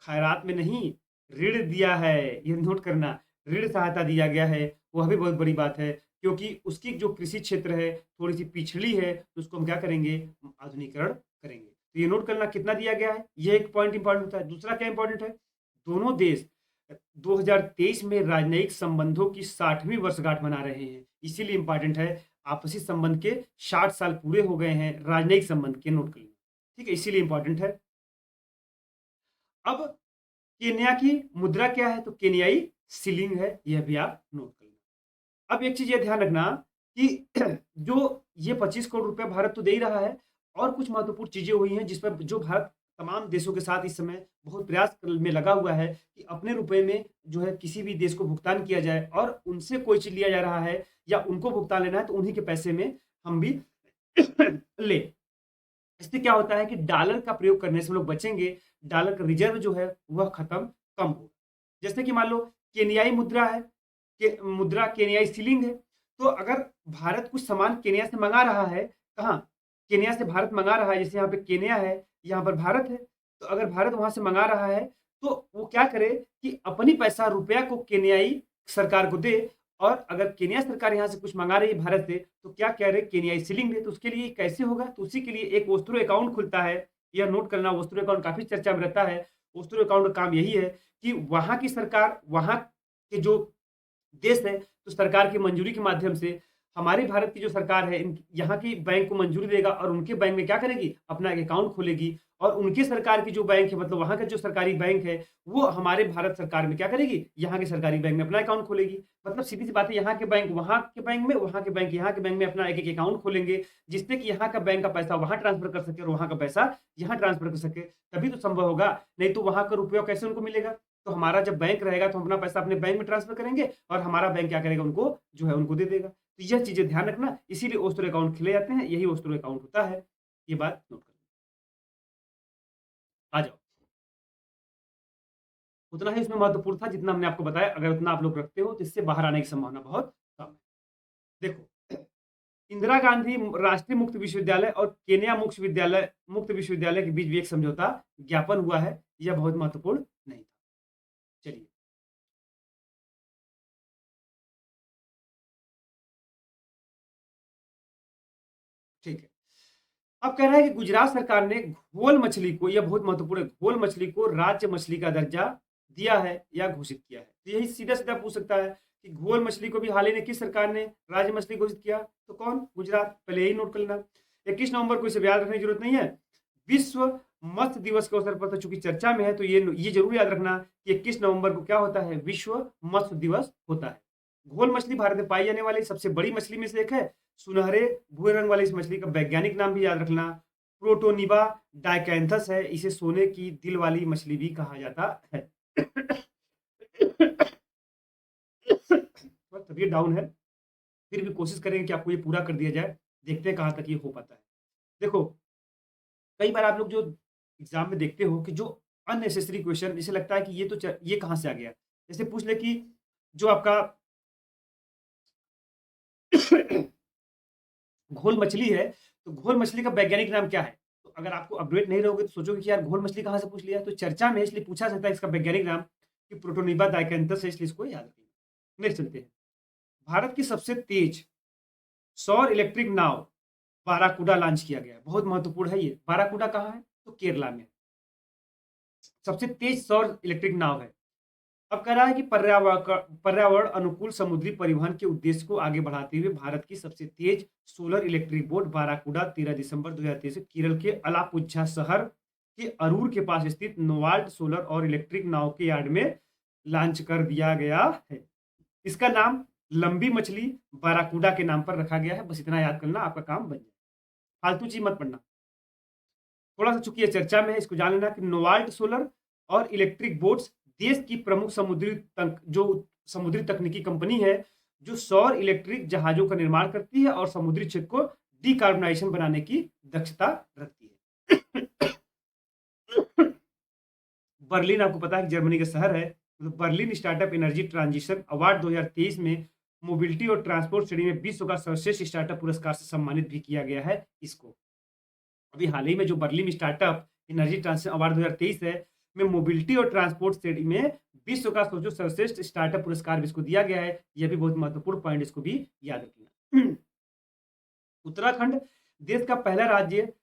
S1: खैरात में नहीं, ऋण दिया है। ये नोट करना, ऋण सहायता दिया गया है, वह भी बहुत बड़ी बात है क्योंकि उसकी जो कृषि क्षेत्र है थोड़ी सी पिछड़ी है, तो उसको हम क्या करेंगे, आधुनिकीकरण करेंगे। तो ये नोट करना कितना दिया गया है, ये एक पॉइंट इंपॉर्टेंट होता है। दूसरा क्या इंपॉर्टेंट है, दोनों देश 2023 में राजनयिक संबंधों की 60वीं वर्षगांठ मना रहे हैं, इसीलिए इंपॉर्टेंट है। आपसी संबंध के 60 साल पूरे हो गए हैं राजनयिक संबंध के, नोट कर लेना। ठीक है, इसीलिए इंपॉर्टेंट है। अब केन्या की मुद्रा क्या है, तो केन्याई शिलिंग है, यह भी आप नोट कर लेना। अब एक चीज ये ध्यान रखना कि जो ये 25 करोड़ रुपए भारत तो दे ही रहा है, और कुछ महत्वपूर्ण चीज़ें हुई हैं जिस पर जो भारत तमाम देशों के साथ इस समय बहुत प्रयास में लगा हुआ है कि अपने रुपए में जो है किसी भी देश को भुगतान किया जाए, और उनसे कोई चीज़ लिया जा रहा है या उनको भुगतान लेना है तो उन्हीं के पैसे में हम भी लें। इससे क्या होता है कि डॉलर का प्रयोग करने से हम लोग बचेंगे, डॉलर का रिजर्व जो है वह खत्म कम होगा। जैसे कि मान लो केन्याई मुद्रा है, मुद्रा केन्याई शिलिंग है, तो अगर भारत कुछ सामान केन्या से मंगा रहा है, कहाँ? केन्या से भारत मंगा रहा है, जैसे यहाँ पे केन्या है, यहाँ पर भारत है, तो अगर भारत वहाँ से मंगा रहा है, तो वो क्या करे कि अपनी पैसा रुपया को केन्याई सरकार को दे, और अगर केन्या सरकार यहाँ से कुछ मंगा रही है भारत से, तो क्या कह रहे केन्याई शिलिंग दे, तो उसके लिए कैसे होगा? तो उसी के लिए एक ओस्ट्रो अकाउंट खुलता है, यह नोट करना, ओस्ट्रो अकाउंट काफ़ी चर्चा में रहता है। ओस्ट्रो अकाउंट का काम यही है कि वहाँ की सरकार, वहाँ के जो देश है, तो सरकार की मंजूरी के माध्यम से हमारे भारत की जो सरकार है, यहाँ की बैंक को मंजूरी देगा, और उनके बैंक में क्या करेगी? अपना एक अकाउंट खोलेगी, और उनकी सरकार की जो बैंक है, मतलब वहाँ का जो सरकारी बैंक है, वो हमारे भारत सरकार में क्या करेगी? यहाँ के सरकारी बैंक में अपना अकाउंट खोलेगी। मतलब सीधी-सी बात है, यहाँ के बैंक वहाँ के बैंक में, वहाँ के बैंक यहाँ के बैंक में अपना एक-एक अकाउंट खोलेंगे, जिससे कि यहाँ का बैंक का पैसा वहाँ ट्रांसफर कर सके और वहाँ का पैसा यहाँ ट्रांसफर कर सके, तभी तो संभव होगा। नहीं तो वहाँ का रुपया कैसे उनको मिलेगा? तो हमारा जब बैंक रहेगा तो हम अपना पैसा अपने बैंक में ट्रांसफर करेंगे, और हमारा बैंक क्या करेगा? उनको जो है उनको दे देगा। तो यह चीज़ें ध्यान रखना, इसीलिए ओस्ट्रो अकाउंट खोले जाते हैं, यही ओस्ट्रो अकाउंट होता है। ये बात नोट कर आ जाओ। उतना ही इसमें महत्वपूर्ण था जितना हमने आपको बताया, अगर उतना आप लोग रखते हो तो इससे बाहर आने की संभावना बहुत कम है। देखो, इंदिरा गांधी राष्ट्रीय मुक्त विश्वविद्यालय और केन्या मुक्त विश्वविद्यालय के बीच भी एक समझौता ज्ञापन हुआ है। यह बहुत महत्वपूर्ण नहीं था। चलिए, ठीक है। अब कह रहा है कि गुजरात सरकार ने घोल मछली को, यह बहुत महत्वपूर्ण है, घोल मछली को राज्य मछली का दर्जा दिया है या घोषित किया है। तो यही सीधा-सीधा पूछ सकता है कि घोल मछली को भी हाल ही में किस सरकार ने राज्य मछली घोषित किया? तो कौन? गुजरात। पहले यही नोट कर लेना। 21 नवंबर को इसे याद रखने की जरूरत नहीं है। विश्व मत्स्य दिवस के अवसर पर तो चूंकि चर्चा में है, तो ये जरूर याद रखना कि 21 नवंबर को क्या होता है? विश्व मत्स्य दिवस होता है। घोल मछली भारत में पाई जाने वाली सबसे बड़ी मछली में से एक है। सुनहरे भूरे रंग वाली इस मछली का वैज्ञानिक नाम भी याद रखना, प्रोटोनिबा डाइकैंथस है। इसे सोने की दिल वाली मछली भी कहा जाता है। थोड़ा तबीयत डाउन है, फिर भी कोशिश करेंगे कि आपको ये पूरा कर दिया जाए। देखते हैं कहाँ तक ये हो पाता है। देखो, कई बार आप लोग जो एग्ज़ाम में देखते हो कि जो अननेसेसरी क्वेश्चन, इसे लगता है कि ये कहाँ से आ गया? जैसे पूछ ले कि जो आपका घोल मछली है, तो घोल मछली का वैज्ञानिक नाम क्या है? तो अगर आपको अपडेट नहीं रहोगे तो सोचोगे कि यार घोल मछली कहाँ से पूछ लिया? तो चर्चा में है इसलिए पूछा सकता है इसका वैज्ञानिक नाम कि प्रोटोनिबा डाइकेंथस है, इसलिए इसको याद रखिए। नेक्स्ट चलते हैं। भारत की सबसे तेज सौर इलेक्ट्रिक नाव बाराकूडा लॉन्च किया गया है। बहुत महत्वपूर्ण है ये। बाराकूडा कहाँ है? तो केरला में। सबसे तेज सौर इलेक्ट्रिक नाव है। अब कह रहा है कि पर्यावरण अनुकूल समुद्री परिवहन के उद्देश्य को आगे बढ़ाते हुए भारत की सबसे तेज सोलर इलेक्ट्रिक बोट बाराकूडा 13 दिसंबर 2023 को केरल के अलापुझा शहर के अरूर के पास स्थित नोवाल्ट सोलर और इलेक्ट्रिक नाव के यार्ड में लॉन्च कर दिया गया है। इसका नाम लंबी मछली बाराकूडा के नाम पर रखा गया है। बस इतना याद करना, आपका काम बन जाए। फालतू चीज मत पढ़ना। थोड़ा सा चूंकि ये चर्चा में है, इसको जान लेना कि नोवाल्ट सोलर और इलेक्ट्रिक बोट्स देश की प्रमुख समुद्री तकनीकी कंपनी है, जो सौर इलेक्ट्रिक जहाजों का निर्माण करती है और समुद्री क्षेत्र को डिकार्बोनाइजेशन बनाने की दक्षता रखती है। बर्लिन आपको पता है कि जर्मनी का शहर है, तो Berlin startup energy transition award 2023 में मोबिलिटी और ट्रांसपोर्ट श्रेणी में विश्व का सर्वश्रेष्ठ स्टार्टअप पुरस्कार से सम्मानित भी किया गया है इसको। अभी हाल ही में जो Berlin startup energy transition award 2023 है, में मोबिलिटी और ट्रांसपोर्ट श्रेणी में विश्व का सोचो सर्वश्रेष्ठ स्टार्टअप पुरस्कार भी इसको दिया गया है। यह भी बहुत महत्वपूर्ण पॉइंट, इसको भी याद रखना। उत्तराखंड देश का पहला राज्य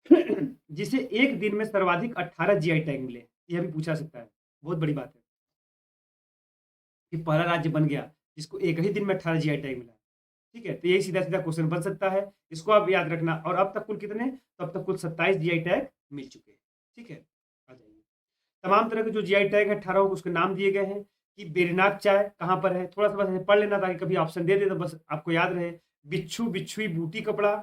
S1: जिसे एक दिन में सर्वाधिक 18 जीआई टैग मिले। यह भी पूछा सकता है, बहुत बड़ी बात है कि पहला राज्य बन गया जिसको एक ही दिन में 18 जीआई टैग मिला। ठीक है, तो यही सीधा-सीधा क्वेश्चन बन सकता है, इसको आप याद रखना। और अब तक कुल कितने? तो अब तक कुल 27 जीआई टैग मिल चुके हैं। ठीक है, आ जाइए। तमाम तरह के जो जीआई टैग है 18 को उसके नाम दिए गए हैं कि बेरीनाग चाय कहाँ पर है? थोड़ा-सा बस ऐसे पढ़ लेना ताकि कभी ऑप्शन दे दे तो बस आपको याद रहे। बिच्छू, बिच्छुई, बूटी कपड़ा,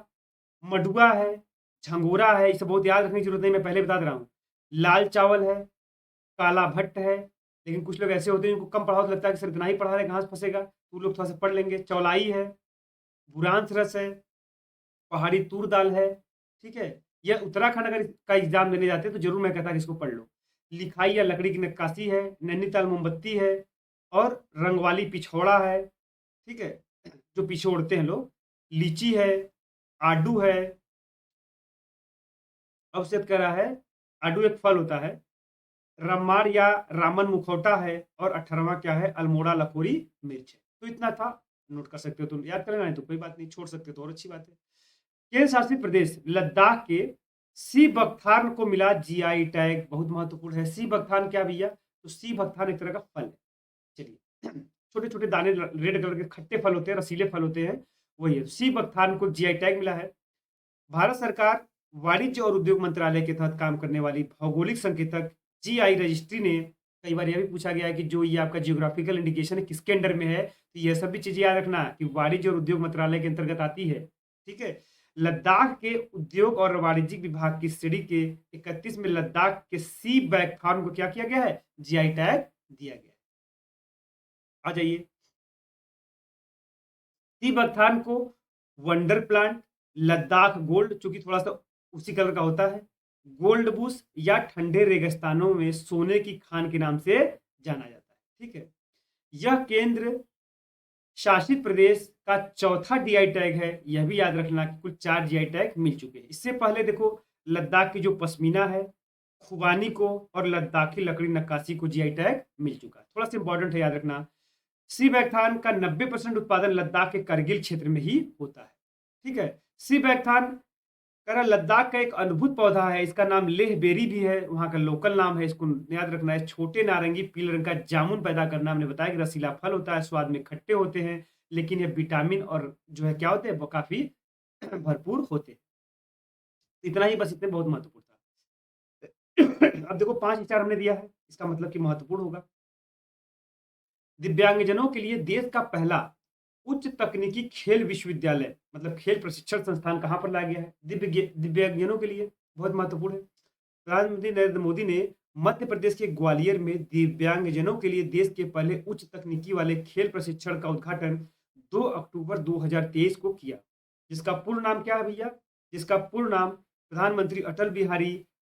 S1: मडुआ है, झंगोरा है, इसे बहुत याद रखने की जरूरत नहीं, मैं पहले बता दे रहा हूँ। लाल चावल है, काला भट्ट है, लेकिन कुछ लोग ऐसे होते हैं जिनको कम पढ़ा हो तो लगता है कि सर इतना ही पढ़ा है कहाँ से फंसेगा, तो लोग थोड़ा सा पढ़ लेंगे। चौलाई है, बुरांस रस है, पहाड़ी तूर दाल है, ठीक है। यह उत्तराखंड अगर इसका एग्जाम देने जाते हैं तो जरूर मैं कहता कि इसको पढ़ लो। लिखाई या लकड़ी की नक्काशी है, नैनीताल मोमबत्ती है, और रंगवाली पिछौड़ा है, ठीक है, जो पिछोड़ते हैं लोग। लीची है, आडू है, अवशेष करा है, आडू एक फल होता है। रम्मार या रामन मुखौटा है, और 18वां क्या है, अल्मोड़ा लकोरी मिर्च है। तो इतना था, नोट कर सकते हो, तुम याद कर लेना है तो कोई बात नहीं, छोड़ सकते हो तो और अच्छी बात है। केंद्र शासित प्रदेश लद्दाख के सी बकथार्न को मिला जीआई टैग, बहुत महत्वपूर्ण है। सी बकथार्न क्या भैया, तो सी बकथार्न एक तरह का फल है। चलिए, छोटे छोटे दाने रेड कलर के खट्टे फल होते हैं, रसीले फल होते हैं, वही है। सी बकथार्न को जीआई टैग मिला है। भारत सरकार वाणिज्य और उद्योग मंत्रालय के तहत काम करने वाली भौगोलिक संकेतक जीआई रजिस्ट्री ने, कई बार यह भी पूछा गया है कि जो ये आपका जियोग्राफिकल इंडिकेशन है किसके अंडर में है, तो यह सब भी चीजें याद रखना कि वाणिज्य और उद्योग मंत्रालय के अंतर्गत आती है, ठीक है। लद्दाख के उद्योग और वाणिज्यिक विभाग की श्रेणी के 31 में लद्दाख के सी बैकथॉर्न को क्या किया गया है, जीआई टैग दिया गया है। आ जाइए, सी बैकथॉर्न को वंडर प्लांट, लद्दाख गोल्ड, चूंकि थोड़ा सा उसी कलर का होता है, गोल्ड बुश या ठंडे रेगिस्तानों में सोने की खान के नाम से जाना जाता है, ठीक है। यह केंद्र शासित प्रदेश का चौथा जीआई टैग है, यह भी याद रखना कि कुल 4 जीआई टैग मिल चुके हैं। इससे पहले देखो, लद्दाख की जो पश्मीना है, खुबानी को और लद्दाखी लकड़ी नक्काशी को जीआई टैग मिल चुका है। थोड़ा सा इंपॉर्टेंट है, याद रखना। सी बैकथान का 90% उत्पादन लद्दाख के करगिल क्षेत्र में ही होता है, ठीक है। सी बैकथान कह लद्दाख का एक अद्भुत पौधा है, इसका नाम लेह बेरी भी है, वहां का लोकल नाम है, इसको याद रखना है। छोटे नारंगी पीले रंग का जामुन पैदा करना, हमने बताया कि रसीला फल होता है, स्वाद में खट्टे होते हैं, लेकिन ये विटामिन और जो है क्या होते हैं, वो काफी भरपूर होते हैं। इतना ही बस, इतने बहुत महत्वपूर्ण था। अब देखो 5 विचार हमने दिया है, इसका मतलब कि महत्वपूर्ण होगा। दिव्यांगजनों के लिए देश का पहला उच्च तकनीकी खेल विश्वविद्यालय, मतलब खेल प्रशिक्षण संस्थान कहां पर लाया गया है, दिव्यांगजनों के लिए, बहुत महत्वपूर्ण है। प्रधानमंत्री नरेंद्र मोदी ने मध्य प्रदेश के ग्वालियर में दिव्यांगजनों के लिए देश के पहले उच्च तकनीकी वाले खेल प्रशिक्षण का उद्घाटन 2 अक्टूबर 2023 को किया, जिसका पूर्ण नाम क्या है भैया, जिसका पूर्ण नाम प्रधानमंत्री अटल बिहारी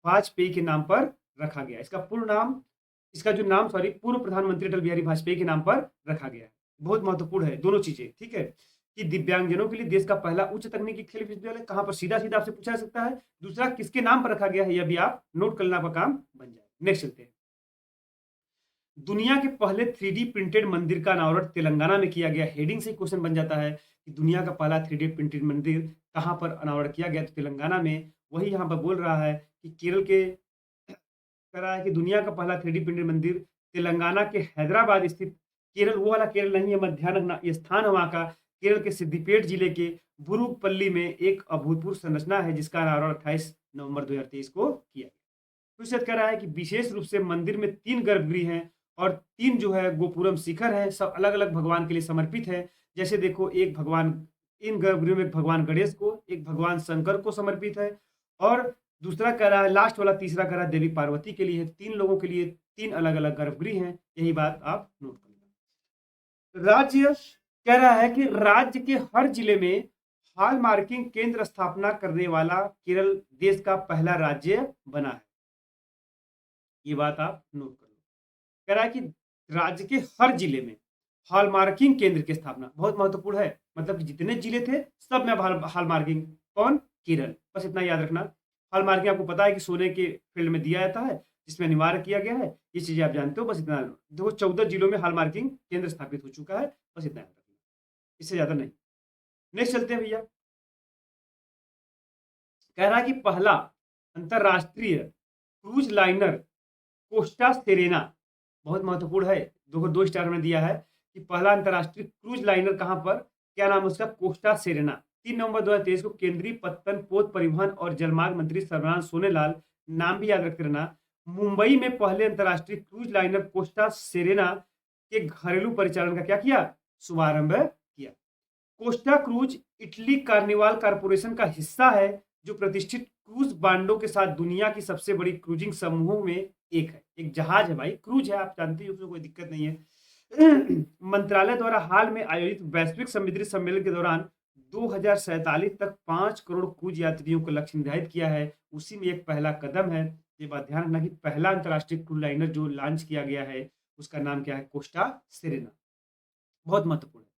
S1: वाजपेयी के नाम पर रखा गया। इसका पूर्ण नाम, इसका जो नाम सॉरी पूर्व प्रधानमंत्री अटल बिहारी वाजपेयी के नाम पर रखा गया है। बहुत महत्वपूर्ण है दोनों चीजें, ठीक है, कि दिव्यांगजनों के लिए देश का पहला उच्च तकनीकी खेल विश्वविद्यालय कहां पर, सीधा सीधा आपसे पूछा जा सकता है। दूसरा, किसके नाम पर रखा गया है, यह भी आप नोट करना का काम बन जाए। नेक्स्ट चलते हैं। दुनिया के पहले 3D प्रिंटेड मंदिर का अनावरण तेलंगाना में किया गया। हेडिंग से क्वेश्चन बन जाता है कि दुनिया का पहला 3D प्रिंटेड मंदिर कहां पर अनावरण किया गया, तो तेलंगाना में। वही यहां पर बोल रहा है कि केरल के, कह रहा है कि दुनिया का पहला 3D प्रिंटेड मंदिर तेलंगाना के हैदराबाद स्थित, केरल वो वाला केरल नहीं है, मध्य ध्यान रखना, ये स्थान है वहां का, केरल के सिद्दीपेट जिले के बुरुपल्ली में एक अभूतपूर्व संरचना है, जिसका अनावरण 28 नवंबर 2023 को किया गया। तो कह रहा है कि विशेष रूप से मंदिर में 3 गर्भगृह हैं और 3 जो है गोपुरम शिखर है, सब अलग अलग भगवान के लिए समर्पित है। जैसे देखो, एक भगवान, इन गर्भगृहों में भगवान गणेश को, एक भगवान शंकर को समर्पित है, और दूसरा कह रहा है, लास्ट वाला तीसरा कह रहा है देवी पार्वती के लिए है। 3 लोगों के लिए 3 अलग अलग गर्भगृह हैं, यही बात आप नोट कर लेना। राज्य कह रहा है कि राज्य के हर जिले में हॉल मार्किंग केंद्र स्थापना करने वाला केरल देश का पहला राज्य बना है, ये बात आप नोट कर लो। कह रहा है कि राज्य के हर जिले में हॉलमार्किंग केंद्र की स्थापना, बहुत महत्वपूर्ण है, मतलब कि जितने जिले थे सब में हॉलमार्किंग, कौन, केरल, बस इतना याद रखना। हॉलमार्किंग आपको पता है कि सोने के फील्ड में दिया जाता है, जिसमें अनिवार्य किया गया है, ये चीजें आप जानते हो, बस इतना देखो। 14 जिलों में हॉलमार्किंग केंद्र स्थापित हो चुका है, बस इतना याद रखना, इससे ज्यादा नहीं। नेक्स्ट चलते हैं भैया। कह रहा है कि पहला अंतरराष्ट्रीय क्रूज लाइनर कोस्टा सेरेना, बहुत महत्वपूर्ण है, 2 स्टार में दिया है कि पहला अंतरराष्ट्रीय क्रूज लाइनर कहां पर, क्या नाम है उसका, कोस्टा सेरेना। 3 नवंबर 2023 को केंद्रीय पत्तन, पोत, परिवहन और जलमार्ग मंत्री सर्बानंद सोनोवाल, नाम भी याद रखते रहना, मुंबई में पहले अंतरराष्ट्रीय क्रूज लाइनर कोस्टा सेरेना के घरेलू परिचालन का क्या किया, शुभारंभ किया। Costa cruise Italy carnival corporation का हिस्सा है, जो प्रतिष्ठित क्रूज बांडों के साथ दुनिया की सबसे बड़ी क्रूजिंग समूहों में एक है। एक जहाज है भाई, क्रूज है, आप जानते हैं, उसमें कोई दिक्कत नहीं है। मंत्रालय द्वारा हाल में आयोजित वैश्विक समुद्री सम्मेलन के दौरान 2047 तक 5 करोड़ क्रूज यात्रियों का लक्ष्य निर्धारित किया है। उसी में एक पहला कदम है। ये बात ध्यान रखना कि पहला अंतर्राष्ट्रीय क्रूज लाइनर जो लॉन्च किया गया है, उसका नाम क्या है? Costa Serena. बहुत महत्वपूर्ण है।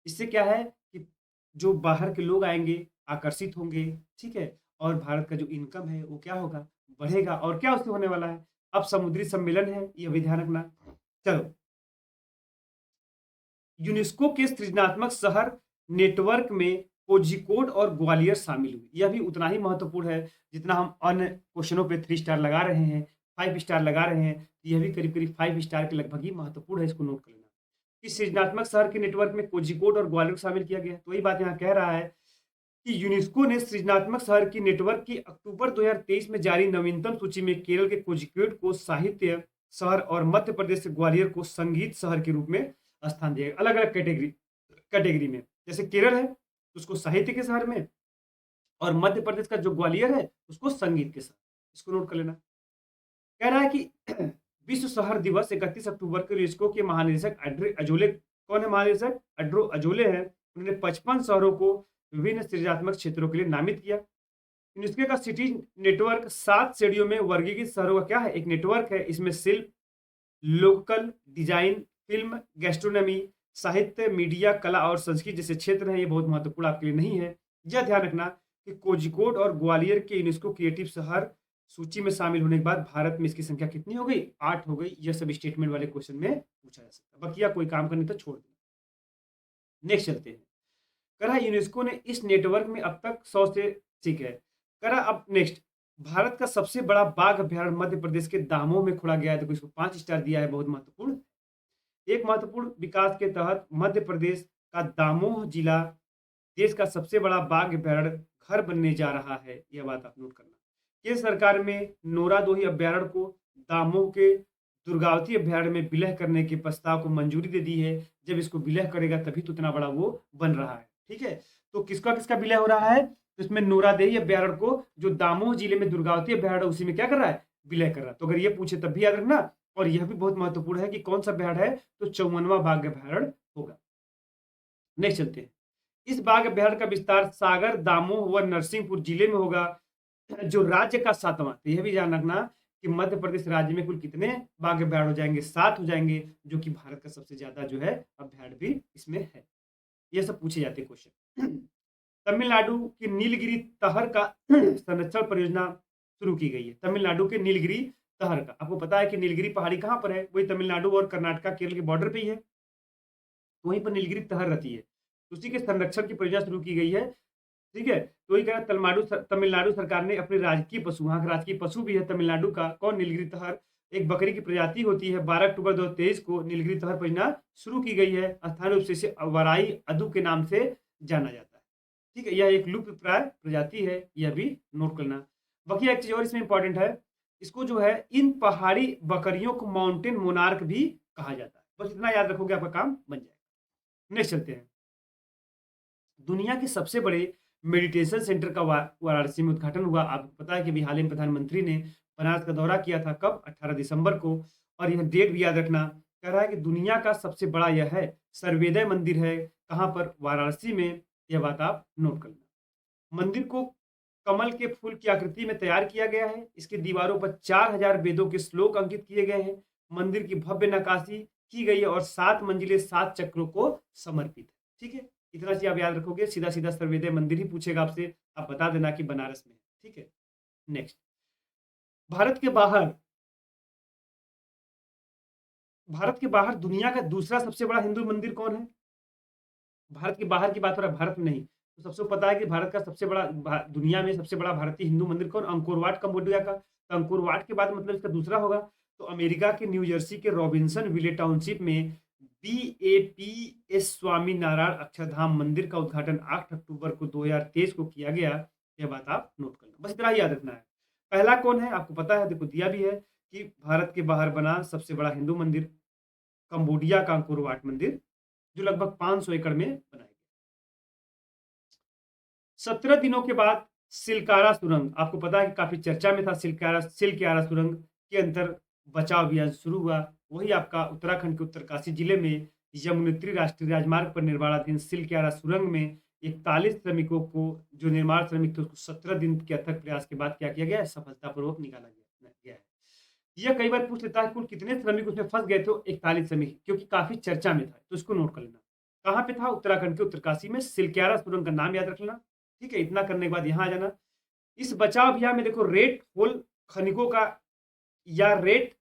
S1: इससे क्या है कि जो बाहर के लोग आएंगे, आकर्षित होंगे, ठीक है, और भारत का जो इनकम है वो क्या होगा? बढ़ेगा। और क्या उससे होने वाला है? अब समुद्री सम्मेलन है, ये भी ध्यान रखना। चलो, यूनेस्को के सृजनात्मक शहर नेटवर्क में कोझिकोड और ग्वालियर शामिल हुई। यह भी उतना ही महत्वपूर्ण है जितना हम अन्य क्वेश्चनों पे 3 स्टार लगा रहे हैं, 5 स्टार लगा रहे हैं। यह भी करीब करीब 5 स्टार के लगभग ही महत्वपूर्ण है, इसको नोट कर लेना। कि सृजनात्मक शहर के नेटवर्क में कोझिकोड और ग्वालियर को शामिल किया गया है। तो वही बात यहाँ कह रहा है कि यूनेस्को ने सृजनात्मक शहर की नेटवर्क की अक्टूबर 2023 में जारी नवीनतम सूची में केरल के कोझिकोड को साहित्य शहर और मध्य प्रदेश के ग्वालियर को संगीत शहर के रूप में स्थान दिया गया, अलग अलग कैटेगरी में। जैसे केरल है उसको साहित्य के शहर में, और मध्य प्रदेश का जो ग्वालियर है उसको संगीत के शहर। इसको नोट कर लेना। कह रहा है कि विश्व शहर दिवस 31 अक्टूबर को यूनेस्को के महानिदेशक अड्रे अजोले, कौन है महानिदेशक? अड्रो अजोले हैं। उन्होंने 55 शहरों को विभिन्न सृजनात्मक क्षेत्रों के लिए नामित किया। यूनेस्को का सिटी नेटवर्क 7 श्रेणियों में वर्गीकृत शहरों का क्या है? एक नेटवर्क है। इसमें शिल्प, लोकल डिजाइन, फिल्म, गैस्ट्रोनॉमी, साहित्य, मीडिया, कला और संस्कृति जैसे क्षेत्र हैं। ये बहुत महत्वपूर्ण आपके लिए नहीं है। यह ध्यान रखना कि कोझिकोड और ग्वालियर के यूनेस्को क्रिएटिव शहर सूची में शामिल होने के बाद भारत में इसकी संख्या कितनी हो गई? 8 हो गई। यह सब स्टेटमेंट वाले क्वेश्चन में पूछा जा सकता है। बकिया कोई काम करने तो छोड़ देना। नेक्स्ट चलते हैं। करा यूनेस्को ने इस नेटवर्क में अब तक 100 से, ठीक है, करा। अब नेक्स्ट, भारत का सबसे बड़ा बाघ अभ्यारण्य मध्य प्रदेश के दामोह में खोला गया है। तो इसको 5 स्टार दिया है, बहुत महत्वपूर्ण। एक महत्वपूर्ण विकास के तहत मध्य प्रदेश का दामोह जिला देश का सबसे बड़ा बाघ अभ्यारण्य घर बनने जा रहा है। यह बात आप नोट करना। केंद्र सरकार में नोरादोही अभ्यारण्य को दामोह के दुर्गावती अभ्यारण्य में विलय करने के प्रस्ताव को मंजूरी दे दी है। जब इसको विलय करेगा तभी तो इतना बड़ा वो बन रहा है, ठीक है। तो किसका किसका विलय हो रहा है? तो इसमें नोरादेही अभ्यारण्य को, जो दामोह जिले में दुर्गावती अभ्यारण्य, उसी में क्या कर रहा है? विलय कर रहा है। तो अगर ये पूछे तब भी याद रखना। और यह भी बहुत महत्वपूर्ण है कि कौन सा अभ्यारण्य है? तो 54वां बाघ अभ्यारण्य होगा। नेक्स्ट चलते हैं। इस बाघ अभ्यारण्य का विस्तार सागर, दामोह व नरसिंहपुर जिले में होगा, जो राज्य का 7वां। तो यह भी ध्यान रखना कि मध्य प्रदेश राज्य में कुल कितने बाघ अभ्यारण्य हो जाएंगे? 7 हो जाएंगे, जो कि भारत का सबसे ज्यादा जो है अभ्यारण्य भी इसमें है। ये सब पूछे जाते क्वेश्चन। तमिलनाडु की नीलगिरी तहर का संरक्षण परियोजना शुरू की गई है। तमिलनाडु के नीलगिरी तहर का, आपको पता है कि नीलगिरी पहाड़ी कहाँ पर है? वही तमिलनाडु और कर्नाटक केरल के बॉर्डर पे ही है। तो वहीं पर नीलगिरी तहर रहती है। उसी के संरक्षण की परियोजना शुरू की गई है, ठीक है। तो वही कह रहा, तमिलनाडु सरकार ने अपने राजकीय पशु, वहाँ का राजकीय पशु भी है तमिलनाडु का, कौन? नीलगिरी तहर। एक बकरी की प्रजाति होती है। 12 अक्टूबर 2023 को नीलगिरी तहर परियोजना शुरू की गई है। स्थानीय रूप से इसे वराई अदू के नाम से जाना जाता है, ठीक है। यह एक लुप्त प्राय प्रजाति है, यह भी नोट करना। बाकी एक चीज और इसमें इंपॉर्टेंट है, इसको जो है इन पहाड़ी बकरियों को माउंटेन मोनार्क भी कहा जाता है। बस इतना याद रखोगे, आपका काम बन जाएगा। नेक्स्ट चलते हैं। दुनिया के सबसे बड़े मेडिटेशन सेंटर का वाराणसी में उद्घाटन हुआ। आपको पता है कि अभी हाल ही में प्रधानमंत्री ने बनारस का दौरा किया था, कब? 18 दिसंबर को। और यह डेट भी याद रखना। कह रहा है कि दुनिया का सबसे बड़ा यह है सर्वोदय मंदिर है। कहाँ पर? वाराणसी में। यह बात आप नोट कर लेना। मंदिर को कमल के फूल की आकृति में तैयार किया गया है। इसकी दीवारों पर 4000 वेदों के श्लोक अंकित किए गए हैं। मंदिर की भव्य नक्काशी की गई है और 7 मंजिलें 7 चक्रों को समर्पित है, ठीक है। इतना चीज आप याद रखोगे। सीधा सीधा सर्वोदय मंदिर ही पूछेगा आपसे, आप बता देना कि बनारस में है, ठीक है। नेक्स्ट, भारत के बाहर, भारत के बाहर दुनिया का दूसरा सबसे बड़ा हिंदू मंदिर कौन है? भारत के बाहर की बात हो रहा है, भारत में नहीं। तो सबसे पता है कि भारत का सबसे बड़ा, दुनिया में सबसे बड़ा भारतीय हिंदू मंदिर कौन? अंकोर वाट, कंबोडिया का। तो अंकोर वाट के बाद मतलब इसका दूसरा होगा। तो अमेरिका के न्यू जर्सी के रॉबिन्सन विले टाउनशिप में BAPS स्वामी नारायण अक्षरधाम मंदिर का उद्घाटन 8 अक्टूबर को 2023 को किया गया। यह बात आप नोट करना, बस इतना ही याद रखना है। पहला कौन है आपको पता है, देखो दिया भी है कि भारत के बाहर बना सबसे बड़ा हिंदू मंदिर कंबोडिया का अंकोर वाट मंदिर, जो लगभग 500 एकड़ में बनाया गया। 17 दिनों के बाद सिलकारा सुरंग, आपको पता है कि काफी चर्चा में था सिलक्यारा सुरंग के अंतर बचाव अभियान शुरू हुआ। वही आपका उत्तराखंड के उत्तरकाशी जिले में यमुनोत्री राष्ट्रीय राजमार्ग पर निर्माणाधीन सिलक्यारा सुरंग में 41 श्रमिकों को, जो निर्माण श्रमिक थे, उसको 17 दिन के अथक प्रयास के बाद क्या किया गया है, सफलतापूर्वक निकाला गया है। यह कई बार पूछ लेता है कुल कितने श्रमिक उसमें फंस गए थे, 41 श्रमिक, क्योंकि काफी चर्चा में था, तो इसको नोट कर लेना। कहाँ पे था? उत्तराखंड के उत्तरकाशी में। सिलक्यारा सुरंग का नाम याद रख लेना, ठीक है। इतना करने के बाद यहाँ आ जाना। इस बचाव अभियान में देखो रेट होल खनिकों का या रेट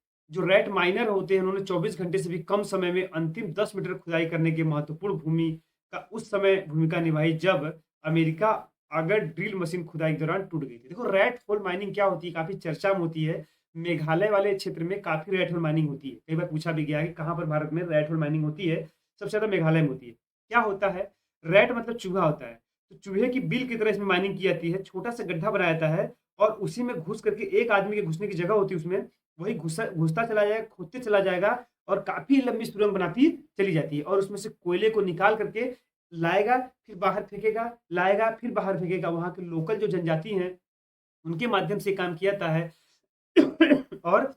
S1: माइनर होते हैं, उन्होंने 24 घंटे से भी कम समय में अंतिम 10 मीटर खुदाई करने की महत्वपूर्ण भूमिका उस समय भूमिका निभाई जब अमेरिका अगर ड्रिल मशीन खुदाई के दौरान टूट गई थी। देखो रेट होल माइनिंग क्या होती है, काफी चर्चा में होती है। मेघालय वाले क्षेत्र में काफी रेट होल माइनिंग होती है। कई बार पूछा भी गया है कि कहाँ पर भारत में रेट होल माइनिंग होती है, सबसे ज्यादा मेघालय में होती है। क्या होता है? रेट मतलब चूहा होता है, तो चूहे की बिल की तरह इसमें माइनिंग की जाती है। छोटा सा गड्ढा बनाया जाता है और उसी में घुस करके, एक आदमी के घुसने की जगह होती है उसमें, वही घुसता चला जाएगा, खोदते चला जाएगा और काफी लंबी सुरंग बनाती चली जाती है और उसमें से कोयले को निकाल करके लाएगा, फिर बाहर फेंकेगा, लाएगा, फिर बाहर फेंकेगा। वहां के लोकल जो जनजाति हैं उनके माध्यम से काम किया जाता है और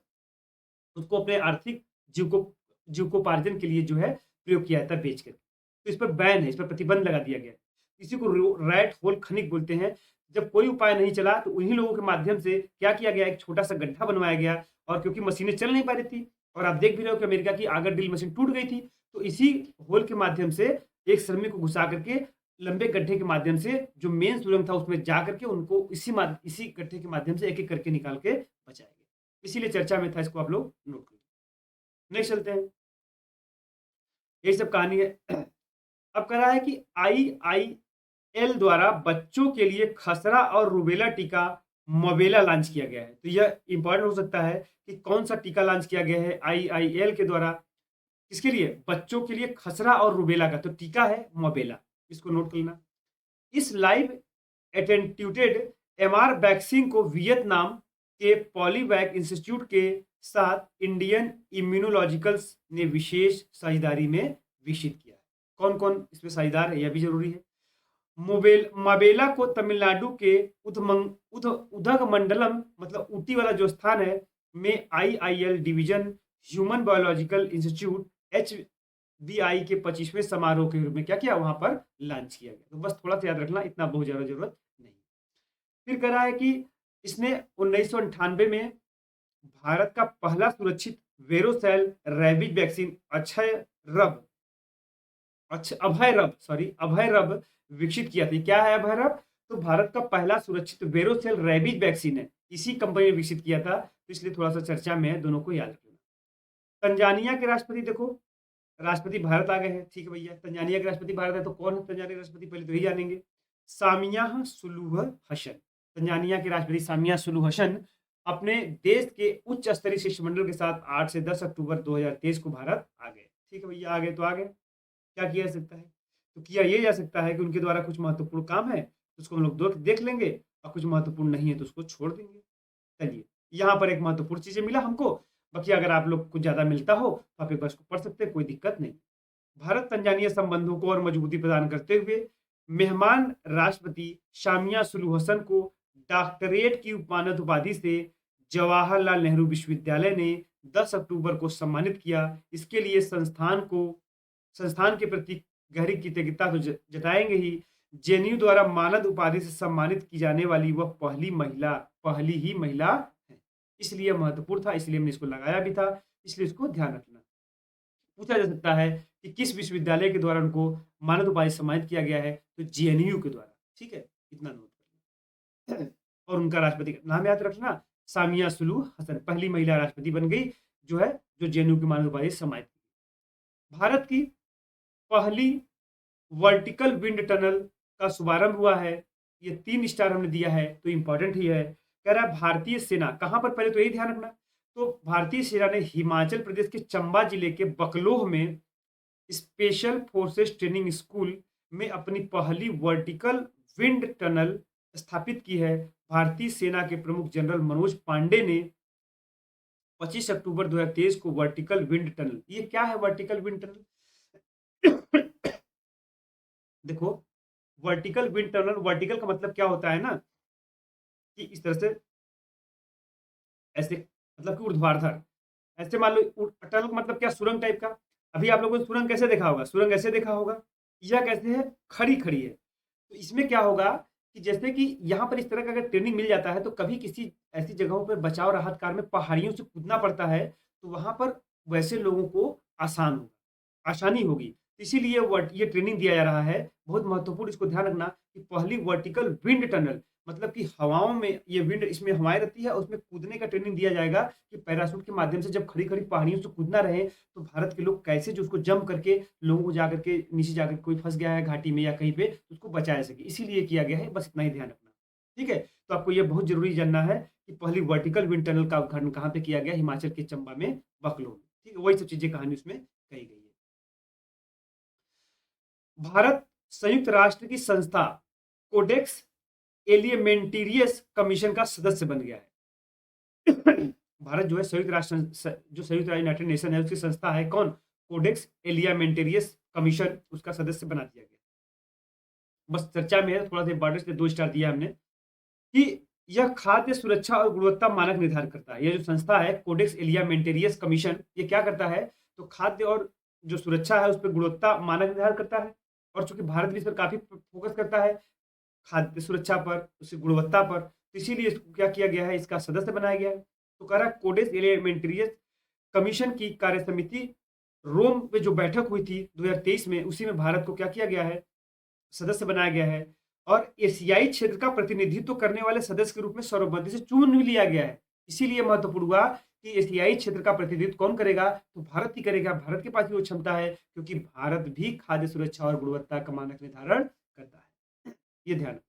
S1: उसको अपने आर्थिक जीविकोपार्जन के लिए जो है प्रयोग किया जाता है बेच कर। तो इस पर बैन है, इस पर प्रतिबंध लगा दिया गया है। इसी को रैट होल खनिक बोलते हैं। जब कोई उपाय नहीं चला तो उन्हीं लोगों के माध्यम से क्या किया गया, एक छोटा सा गड्ढा बनवाया गया। और क्योंकि मशीनें चल नहीं पा रही थी और आप देख भी रहे हो कि अमेरिका की आगर ड्रिल मशीन टूट गई थी, तो इसी होल के माध्यम से एक श्रमिक को घुसा करके लंबे गड्ढे के माध्यम से जो मेन सुरंग था उसमें जा करके उनको इसी गड्ढे के माध्यम से एक एक करके निकाल के बचाया गया। इसीलिए चर्चा में था, इसको आप लोग नोट करिए। नेक्स्ट चलते हैं, यही सब कहानी है। अब कह रहा है कि IIL द्वारा बच्चों के लिए खसरा और रूबेला टीका मोबेला लॉन्च किया गया है। तो यह इंपॉर्टेंट हो सकता है कि कौन सा टीका लॉन्च किया गया है IIL के द्वारा, किसके लिए? बच्चों के लिए खसरा और रूबेला का। तो टीका है मोबेला, इसको नोट कर लेना। इस लाइव एटेंट्यूटेड MR वैक्सीन को वियतनाम के पॉलीवैक इंस्टीट्यूट के साथ इंडियन इम्यूनोलॉजिकल्स ने विशेष साझेदारी में विकसित किया है। कौन कौन इसमें साझेदार है, यह भी जरूरी है। मबेला को तमिलनाडु के उदगमंडलम, मतलब ऊटी वाला जो स्थान है, में IIL division human biological institute HBI के 25वें समारोह के रूप में क्या किया, वहां पर लॉन्च किया गया। तो बस थोड़ा सा याद रखना, इतना बहुत ज्यादा जरूरत नहीं। फिर कह रहा है कि इसने 1998 में भारत का पहला सुरक्षित वेरोसेल रैबिज वैक्सीन अभय रब विकसित किया था। क्या है अभय रब? तो भारत का पहला सुरक्षित वेरोसेल रैबिज वैक्सीन है, इसी कंपनी ने विकसित किया था, तो इसलिए थोड़ा सा चर्चा में है, दोनों को याद रखना। तंजानिया के राष्ट्रपति, देखो राष्ट्रपति भारत आ गए हैं, ठीक है भैया। तंजानिया के राष्ट्रपति भारत है, तो कौन है तंजानिया के राष्ट्रपति, पहले तो यही जानेंगे। सामिया सुलूह हसन। तंजानिया के राष्ट्रपति सामिया सुलूह हसन अपने देश के उच्च स्तरीय शिष्टमंडल के साथ 8 से 10 अक्टूबर 2023 को भारत आ गए। ठीक है भैया, आ गए तो आ गए। क्या किया जा सकता है? तो किया ये जा सकता है कि उनके द्वारा कुछ महत्वपूर्ण काम है तो उसको हम लोग देख लेंगे, और कुछ महत्वपूर्ण नहीं है तो उसको छोड़ देंगे। चलिए, यहाँ पर एक महत्वपूर्ण चीजें मिला हमको, बाकी अगर आप लोग कुछ ज्यादा मिलता हो तो आप एक बार इसको पढ़ सकते हैं, कोई दिक्कत नहीं। भारत तंजानिया संबंधों को और मजबूती प्रदान करते हुए मेहमान राष्ट्रपति सामिया सुलूह हसन को डॉक्टरेट की मानद उपाधि से जवाहरलाल नेहरू विश्वविद्यालय ने 10 अक्टूबर को सम्मानित किया। इसके लिए संस्थान के प्रति गहरी कृतज्ञता तो जताएंगे ही। जेएनयू द्वारा मानद उपाधि से सम्मानित की जाने वाली वह पहली ही महिला है, इसलिए महत्वपूर्ण था, इसलिए हमने इसको लगाया भी था, इसलिए इसको ध्यान रखना। पूछा जा सकता है कि किस विश्वविद्यालय के द्वारा उनको मानद उपाधि सम्मानित किया गया है, तो जेएनयू के द्वारा। ठीक है, इतना नोट कर लेना। और उनका राष्ट्रपति का नाम याद रखना, सामिया सुलूह हसन, पहली महिला राष्ट्रपति बन गई जो जेएनयू की मानद उपाधि सम्मानित की। भारत की पहली वर्टिकल विंड टनल का शुभारंभ हुआ है। ये 3 स्टार हमने दिया है, तो इंपॉर्टेंट ही है। कह रहा है भारतीय सेना कहां पर, पहले तो यही ध्यान रखना। तो भारतीय सेना ने हिमाचल प्रदेश के चंबा जिले के बकलोह में स्पेशल फोर्सेस ट्रेनिंग स्कूल में अपनी पहली वर्टिकल विंड टनल स्थापित की है। भारतीय सेना के प्रमुख जनरल मनोज पांडे ने 25 अक्टूबर 2023 को वर्टिकल विंड टनल, ये क्या है वर्टिकल विंड टनल? देखो, वर्टिकल विंड टनल, वर्टिकल का मतलब क्या होता है ना कि इस तरह से, ऐसे मतलब कि ऊर्ध्वाधर, ऐसे मान लो टनल का मतलब क्या, सुरंग टाइप का। अभी आप लोगों ने सुरंग कैसे देखा होगा, सुरंग ऐसे देखा होगा, यह कैसे है, खड़ी खड़ी है। तो इसमें क्या होगा कि जैसे कि यहाँ पर इस तरह का अगर ट्रेनिंग मिल जाता है तो कभी किसी ऐसी जगहों पर बचाव राहत कार्य में पहाड़ियों से कूदना पड़ता है, तो वहां पर वैसे लोगों को आसान होगा, आसानी होगी। इसीलिए ये ट्रेनिंग दिया जा रहा है। बहुत महत्वपूर्ण, इसको ध्यान रखना कि पहली वर्टिकल विंड टनल, मतलब कि हवाओं में ये विंड, इसमें हवाएं रहती है और उसमें कूदने का ट्रेनिंग दिया जाएगा कि पैराशूट के माध्यम से जब खड़ी खड़ी पहाड़ियों से कूदना रहे तो भारत के लोग कैसे जो उसको जंप करके लोगों को जाकर के नीचे जाकर कोई फंस गया है घाटी में या कहीं पे, तो उसको बचाया सके, इसीलिए किया गया है। बस इतना ही ध्यान रखना, ठीक है। तो आपको ये बहुत जरूरी जानना है कि पहली वर्टिकल विंड टनल का उद्घाटन कहाँ पे किया गया, हिमाचल के चंबा में, बकलो में, ठीक है। वही सब चीजें कहानी उसमें कही गई है। भारत संयुक्त राष्ट्र की संस्था कोडेक्स एलिमेंटेरियस कमीशन का सदस्य बन गया है। भारत जो है संयुक्त राष्ट्र यूनाइटेड नेशन है, उसकी संस्था है कौन, कोडेक्स एलिमेंटेरियस कमीशन, उसका सदस्य बना दिया गया। बस चर्चा में है, थोड़ा सा इंपॉर्टेंस पे 2 स्टार दिया हमने कि यह खाद्य सुरक्षा और गुणवत्ता मानक निर्धारित करता है। यह जो संस्था है कोडेक्स एलिमेंटेरियस कमीशन, ये क्या करता है, तो खाद्य और जो सुरक्षा है उस पर गुणवत्ता मानक निर्धारित करता है। और चूंकि भारत भी इस पर काफी फोकस करता है, खाद्य सुरक्षा पर, उसकी गुणवत्ता पर, तो इसीलिए इसको क्या किया गया है, इसका सदस्य बनाया गया है। तो कह रहा है कोडेक्स एलिमेंटेरियस कमीशन की कार्य समिति रोम में जो बैठक हुई थी 2023 में, उसी में भारत को क्या किया गया है, सदस्य बनाया गया है। और एशियाई क्षेत्र का प्रतिनिधित्व करने वाले सदस्य के रूप में सर्वसम्मति से चुन भी लिया गया है। इसीलिए महत्वपूर्ण हुआ कि एशियाई क्षेत्र का प्रतिनिधित्व कौन करेगा, तो भारत ही करेगा। भारत के पास भी वो क्षमता है क्योंकि भारत भी खाद्य सुरक्षा और गुणवत्ता का मानक निर्धारण करता है, ये ध्यान रखना।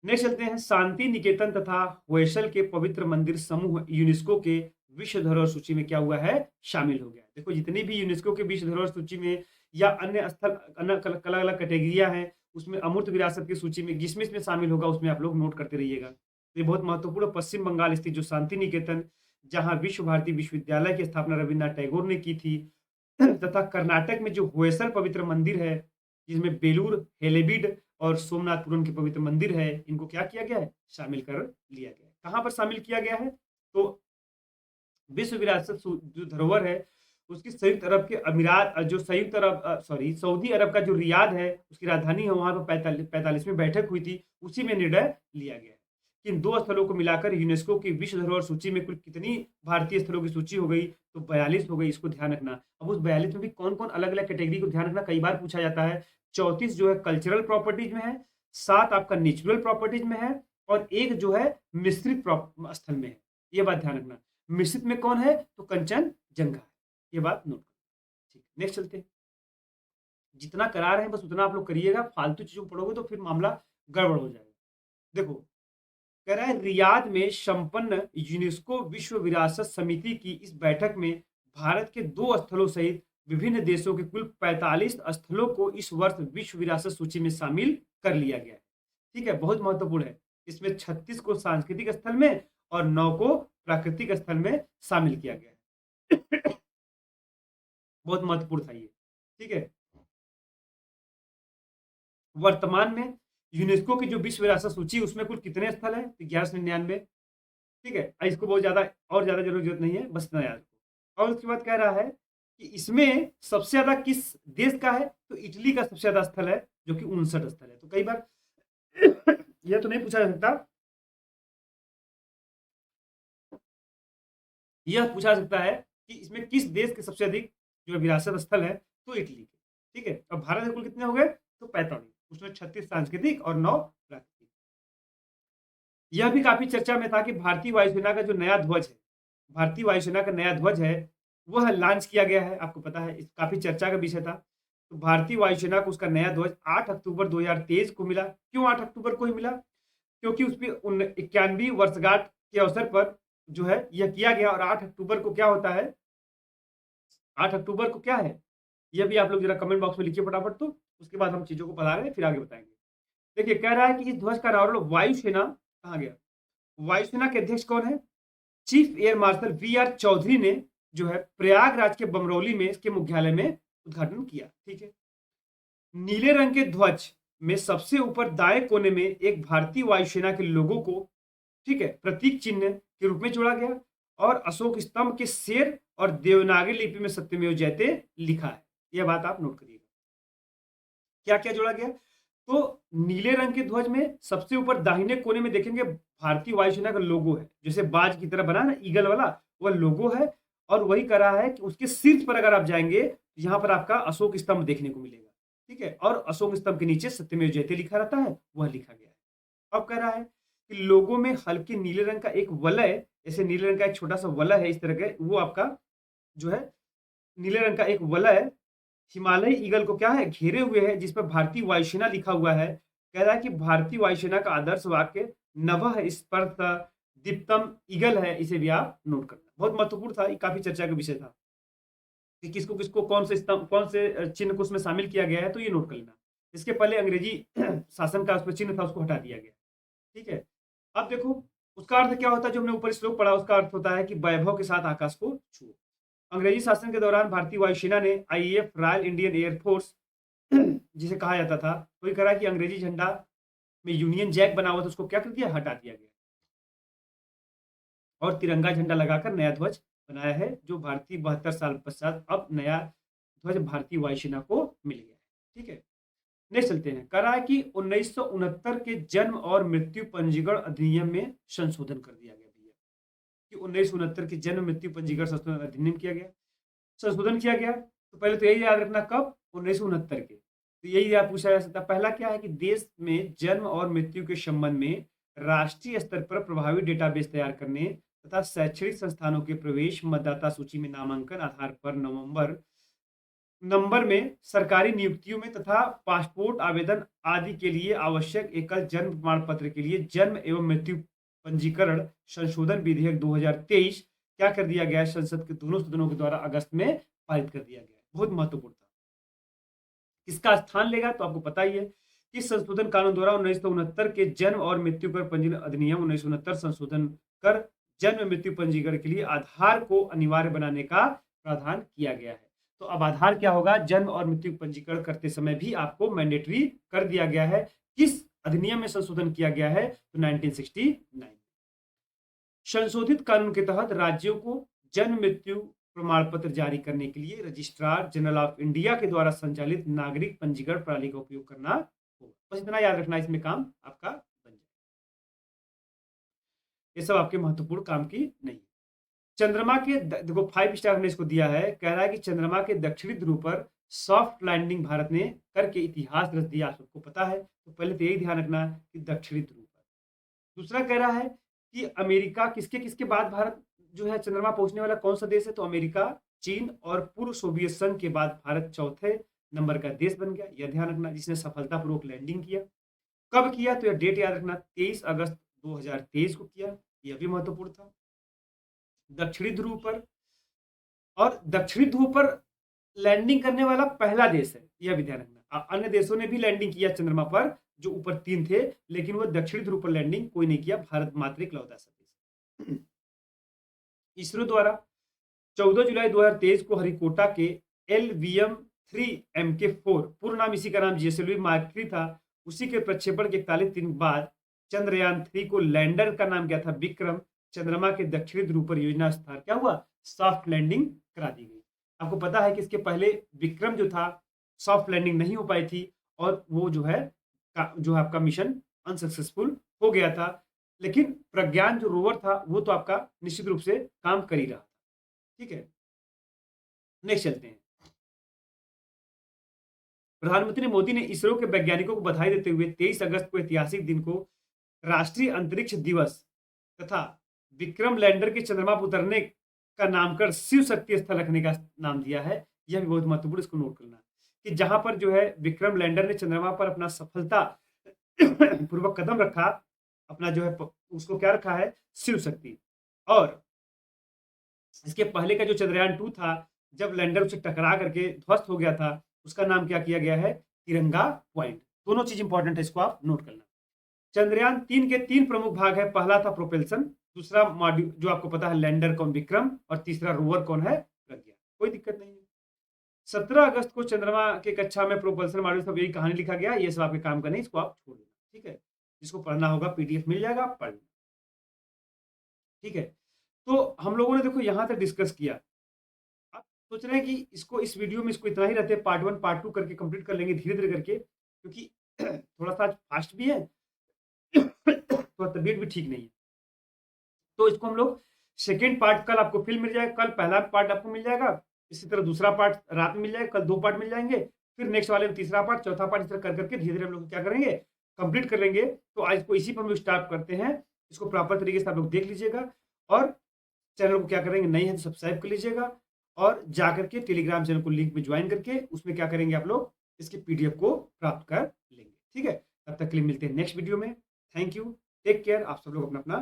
S1: नेक्स्ट चलते हैं, शांति निकेतन तथा होयसल के पवित्र मंदिर समूह यूनेस्को के विश्व धरोहर सूची में क्या हुआ है, शामिल हो गया। देखो जितनी भी यूनेस्को के विश्व धरोहर सूची में या अन्य स्थल, अलग अलग कैटेगरियां हैं, उसमें अमूर्त विरासत की सूची में जिसमें इसमें शामिल होगा उसमें आप लोग नोट करते रहिएगा। ये बहुत महत्वपूर्ण, पश्चिम बंगाल स्थित जो शांति निकेतन, जहां विश्व भारती विश्वविद्यालय की स्थापना रविन्द्रनाथ टैगोर ने की थी, तथा कर्नाटक में जो होयसल पवित्र मंदिर है, जिसमें बेलूर, हेलेबीड और सोमनाथपुरम के पवित्र मंदिर है, इनको क्या किया गया है, शामिल कर लिया गया है। कहां पर शामिल किया गया है, तो विश्व विरासत जो धरोहर है उसकी संयुक्त अरब के अमीरात, जो संयुक्त अरब सऊदी अरब का जो रियाद है, उसकी राजधानी है, वहां पर 45वीं बैठक हुई थी, उसी में निर्णय लिया गया है कि इन 2 स्थलों को मिलाकर यूनेस्को की विश्व धरोहर सूची में कुल कितनी भारतीय स्थलों की सूची हो गई, तो 42 हो गई। इसको ध्यान रखना। अब उस 42 में भी कौन कौन अलग अलग कैटेगरी को ध्यान रखना, कई बार पूछा जाता है। 34 जो है कल्चरल प्रॉपर्टीज में है, 7 आपका नेचुरल प्रॉपर्टीज में है, और 1 जो है मिश्रित स्थल में है। ये बात ध्यान रखना। मिश्रित में कौन है, तो कंचनजंगा है। ये बात नोट करो। ठीक, नेक्स्ट चलते हैं। जितना करा रहे हैं बस उतना आप लोग करिएगा, फालतू चीजों पढ़ोगे तो फिर मामला गड़बड़ हो जाएगा। देखो कह रहा है, रियाद में संपन्न यूनेस्को विश्व विरासत समिति की इस बैठक में भारत के 2 स्थलों सहित विभिन्न देशों के कुल 45 स्थलों को इस वर्ष विश्व विरासत सूची में शामिल कर लिया गया है। ठीक है, बहुत महत्वपूर्ण है। इसमें 36 को सांस्कृतिक स्थल में और 9 को प्राकृतिक स्थल में शामिल किया गया है। बहुत महत्वपूर्ण था ये, ठीक है। वर्तमान में यूनेस्को की जो विश्व विरासत सूची उसमें कुल कितने स्थल है, 1199। ठीक है, इसको बहुत ज्यादा और ज्यादा जरूरत नहीं है, बस इतना याद रखो। और उसके बाद कह रहा है कि इसमें सबसे ज्यादा किस देश का है, तो इटली का सबसे ज्यादा स्थल है जो कि 59 स्थल है। तो कई बार यह तो नहीं पूछा जा सकता, यह पूछा सकता है कि इसमें किस देश के सबसे अधिक जो विरासत स्थल है, तो इटली के। ठीक है, अब भारत के कुल कितने हो गए, तो 45, उसमें 36 सांस्कृतिक और 9 प्राकृतिक। यह भी काफी चर्चा में था कि भारतीय वायुसेना का जो नया ध्वज है, भारतीय वायुसेना का नया ध्वज है, वह लॉन्च किया गया है। आपको पता है, काफी चर्चा का विषय था। तो भारतीय वायुसेना को उसका नया ध्वज 8 अक्टूबर 2023 को मिला। क्यों 8 अक्टूबर को ही मिला, क्योंकि उस पर 91वीं वर्षगांठ के अवसर पर जो है यह किया गया। और 8 अक्टूबर को क्या होता है, 8 अक्टूबर को क्या है, यह भी आप लोग जरा कमेंट बॉक्स में लिखिए फटाफट, तो उसके बाद हम चीजों को बता रहे हैं, फिर आगे बताएंगे। देखिए कह रहा है कि इस ध्वज का अनावरण वायुसेना, कहा गया, वायुसेना के अध्यक्ष कौन है, chief air marshal V R. Chaudhary ने जो है प्रयागराज के बमरौली में इसके मुख्यालय में उद्घाटन किया। ठीक है, नीले रंग के ध्वज में सबसे ऊपर दाएं कोने में एक भारतीय वायुसेना के लोगों को, ठीक है, प्रतीक चिन्ह के रूप में जोड़ा गया और अशोक स्तंभ के शेर और देवनागरी लिपि में सत्यमेव जयते लिखा है। यह बात आप नोट करिएगा। क्या क्या जोड़ा गया? तो नीले रंग के ध्वज में सबसे ऊपर दाहिने कोने में देखेंगे भारतीय वायुसेना का लोगो है, जैसे बाज की तरह बना ना, ईगल वाला, वह लोगो है। और वही करा है कि उसके शीर्ष पर अगर आप जाएंगे तो यहाँ पर आपका अशोक स्तंभ देखने को मिलेगा, ठीक है, और अशोक स्तंभ के नीचे सत्यमेव जयते लिखा रहता है, वह लिखा गया है। अब कह रहा है कि लोगों में हल्के नीले रंग का एक वलय, जैसे नीले रंग का एक छोटा सा वलय है इस तरह का, वो आपका जो है नीले रंग का एक वलय हिमालय ईगल को क्या है, घेरे हुए है, जिस पर भारतीय वायुसेना लिखा हुआ है। कह रहा है कि भारतीय वायुसेना का आदर्श वाक्य नभः स्पर्श दीप्तम ईगल है, इसे भी आप नोट करना। बहुत महत्वपूर्ण था, ये काफी चर्चा का विषय था कि किसको किसको कौन से स्तंभ, कौन से चिन्ह को उसमें शामिल किया गया है, तो ये नोट कर लेना। इसके पहले अंग्रेजी शासन का उसमें चिन्ह था, उसको हटा दिया गया, ठीक है। अब देखो उसका अर्थ क्या होता है, जो हमने ऊपर श्लोक पढ़ा, उसका अर्थ होता है कि वैभव के साथ आकाश को छुओ। अंग्रेजी शासन के दौरान भारतीय वायुसेना ने आईएएफ, रॉयल इंडियन एयरफोर्स जिसे कहा जाता था, कोई करा कि अंग्रेजी झंडा में यूनियन जैक बना हुआ था, उसको क्या कर दिया, हटा दिया गया और तिरंगा झंडा लगाकर नया ध्वज बनाया है, जो भारतीय 72 साल पश्चात अब नया ध्वज भारतीय वायुसेना को मिल गया है, ठीक है। नेक्स्ट चलते हैं। कह रहा है कि 1969 के जन्म और मृत्यु पंजीकरण अधिनियम में संशोधन कर दिया गया भैया, कि 1969 के जन्म मृत्यु पंजीकरण संशोधन अधिनियम किया गया, संशोधन किया गया। तो पहले तो यही याद रखना, कब, 1969 के। तो यही आप पूछा जा सकता है। पहला क्या है कि देश में जन्म और मृत्यु के संबंध में राष्ट्रीय स्तर पर प्रभावी डेटाबेस तैयार करने तथा शैक्षणिक संस्थानों के प्रवेश, मतदाता सूची में नामांकन आधार पर नंबर में, सरकारी नियुक्तियों में तथा पासपोर्ट आवेदन आदि के लिए आवश्यक एकल जन्म प्रमाण पत्र के लिए जन्म एवं मृत्यु पंजीकरण संशोधन विधेयक 2023 क्या कर दिया गया है, संसद के दोनों सदनों के द्वारा अगस्त में पारित कर दिया गया है। बहुत महत्वपूर्ण था। किसका स्थान लेगा, तो आपको पता ही है कि संशोधन कानून द्वारा 1969 के जन्म और मृत्यु पर पंजीकरण अधिनियम 1969 संशोधन कर जन्म मृत्यु पंजीकरण के लिए आधार को अनिवार्य बनाने का प्रावधान किया गया है। तो अब आधार क्या होगा, जन्म और मृत्यु पंजीकरण करते समय भी आपको मैंडेटरी कर दिया गया है। किस अधिनियम में संशोधन किया गया है, तो 1969। संशोधित कानून के तहत राज्यों को जन्म मृत्यु प्रमाण पत्र जारी करने के लिए रजिस्ट्रार जनरल ऑफ इंडिया के द्वारा संचालित नागरिक पंजीकरण प्रणाली का उपयोग करना होगा। बस इतना याद रखना, इसमें काम आपका बन जाए। ये सब आपके महत्वपूर्ण काम की नहीं। चंद्रमा के देखो 5 स्टार हमने इसको दिया है। कह रहा है कि चंद्रमा के दक्षिणी ध्रुव पर सॉफ्ट लैंडिंग भारत ने करके इतिहास रच दिया, सबको पता है। तो पहले तो यही ध्यान रखना कि दक्षिणी ध्रुव पर। दूसरा कह रहा है कि अमेरिका किसके किसके बाद भारत जो है चंद्रमा पहुंचने वाला कौन सा देश है, तो अमेरिका, चीन और पूर्व सोवियत संघ के बाद भारत चौथे नंबर का देश बन गया। यह ध्यान रखना, जिसने सफलतापूर्वक लैंडिंग किया। कब किया, तो यह डेट याद रखना, 23 अगस्त 2023 को किया। यह भी महत्वपूर्ण था। दक्षिणी ध्रुव पर, और दक्षिणी ध्रुव पर लैंडिंग करने वाला पहला देश है, यह भी ध्यान रखना। अन्य देशों ने भी लैंडिंग किया चंद्रमा पर, जो ऊपर 3 थे, लेकिन वह दक्षिणी ध्रुव पर लैंडिंग कोई नहीं किया, भारत मात्र इकलौता सा देश। इसरो द्वारा 14 जुलाई 2023 को हरिकोटा के LVM-3 पूर्ण नाम इसी का नाम GSLV मार्क 3 था, उसी के प्रक्षेपण के 41 दिन बाद चंद्रयान 3 को लैंडर का नाम क्या था, विक्रम, चंद्रमा के दक्षिणी ध्रुव पर योजना स्थान क्या हुआ, सॉफ्ट लैंडिंग करा दी गई। आपको पता है कि इसके पहले विक्रम जो था सॉफ्ट लैंडिंग नहीं हो पाई थी, और वो जो है आपका मिशन अनसक्सेसफुल हो गया था। लेकिन प्रज्ञान जो रोवर था वो तो आपका निश्चित रूप से काम कर ही रहा था, ठीक है। नेक्स्ट चलते हैं। प्रधानमंत्री मोदी ने इसरो के वैज्ञानिकों को बधाई देते हुए 23 अगस्त को ऐतिहासिक दिन को राष्ट्रीय अंतरिक्ष दिवस तथा विक्रम लैंडर के चंद्रमा पर उतरने का नामकरण शिव शक्ति स्थल रखने का नाम दिया है। यह भी बहुत महत्वपूर्ण, इसको नोट करना कि जहां पर जो है विक्रम लैंडर ने चंद्रमा पर अपना सफलता पूर्वक कदम रखा, अपना जो है उसको क्या रखा है, शिव शक्ति। और इसके पहले का जो चंद्रयान 2 था, जब लैंडर उसे टकरा करके ध्वस्त हो गया था, उसका नाम क्या किया गया है, तिरंगा पॉइंट। दोनों चीज इंपॉर्टेंट है, इसको आप नोट करना। चंद्रयान 3 के 3 प्रमुख भाग है। पहला था प्रोपेल्सन, दूसरा मॉड्यूल जो आपको पता है लैंडर कौन, विक्रम, और तीसरा रोवर कौन है, प्रज्ञा। कोई दिक्कत नहीं है। 17 अगस्त को चंद्रमा के कक्षा में प्रोपल्सन मॉड्यूल सब यही कहानी लिखा गया, ये सब आपके काम का नहीं, इसको आप छोड़ देना, ठीक है। जिसको पढ़ना होगा पीडीएफ मिल जाएगा, आप पढ़ लेना, ठीक है। तो हम लोगों ने देखो यहाँ तक डिस्कस किया। आप सोच रहे हैं कि इसको इस वीडियो में इसको इतना ही रहते, पार्ट 1 पार्ट 2 करके कंप्लीट कर लेंगे धीरे-धीरे करके, क्योंकि थोड़ा सा आज फास्ट भी है, थोड़ा तबीयत भी ठीक नहीं है। तो इसको हम लोग सेकंड पार्ट कल आपको फिर मिल जाएगा, कल पहला पार्ट आपको मिल जाएगा, इसी तरह दूसरा पार्ट रात में मिल जाएगा, कल 2 पार्ट मिल जाएंगे, फिर नेक्स्ट वाले में तीसरा पार्ट, चौथा पार्ट, इस तरह कर करके धीरे-धीरे हम लोग क्या करेंगे, कंप्लीट कर लेंगे। तो आज इसको इसी पर हम लोग स्टार्ट करते हैं। इसको प्रॉपर तरीके से आप लोग देख लीजिएगा और चैनल को क्या करेंगे, नहीं है तो सब्सक्राइब कर लीजिएगा और जाकर के टेलीग्राम चैनल को लिंक में ज्वाइन करके उसमें क्या करेंगे आप लोग, इसके पीडीएफ को प्राप्त कर लेंगे, ठीक है। तब तक के लिए मिलते हैं नेक्स्ट वीडियो में। थैंक यू, टेक केयर, आप सब लोग अपना अपना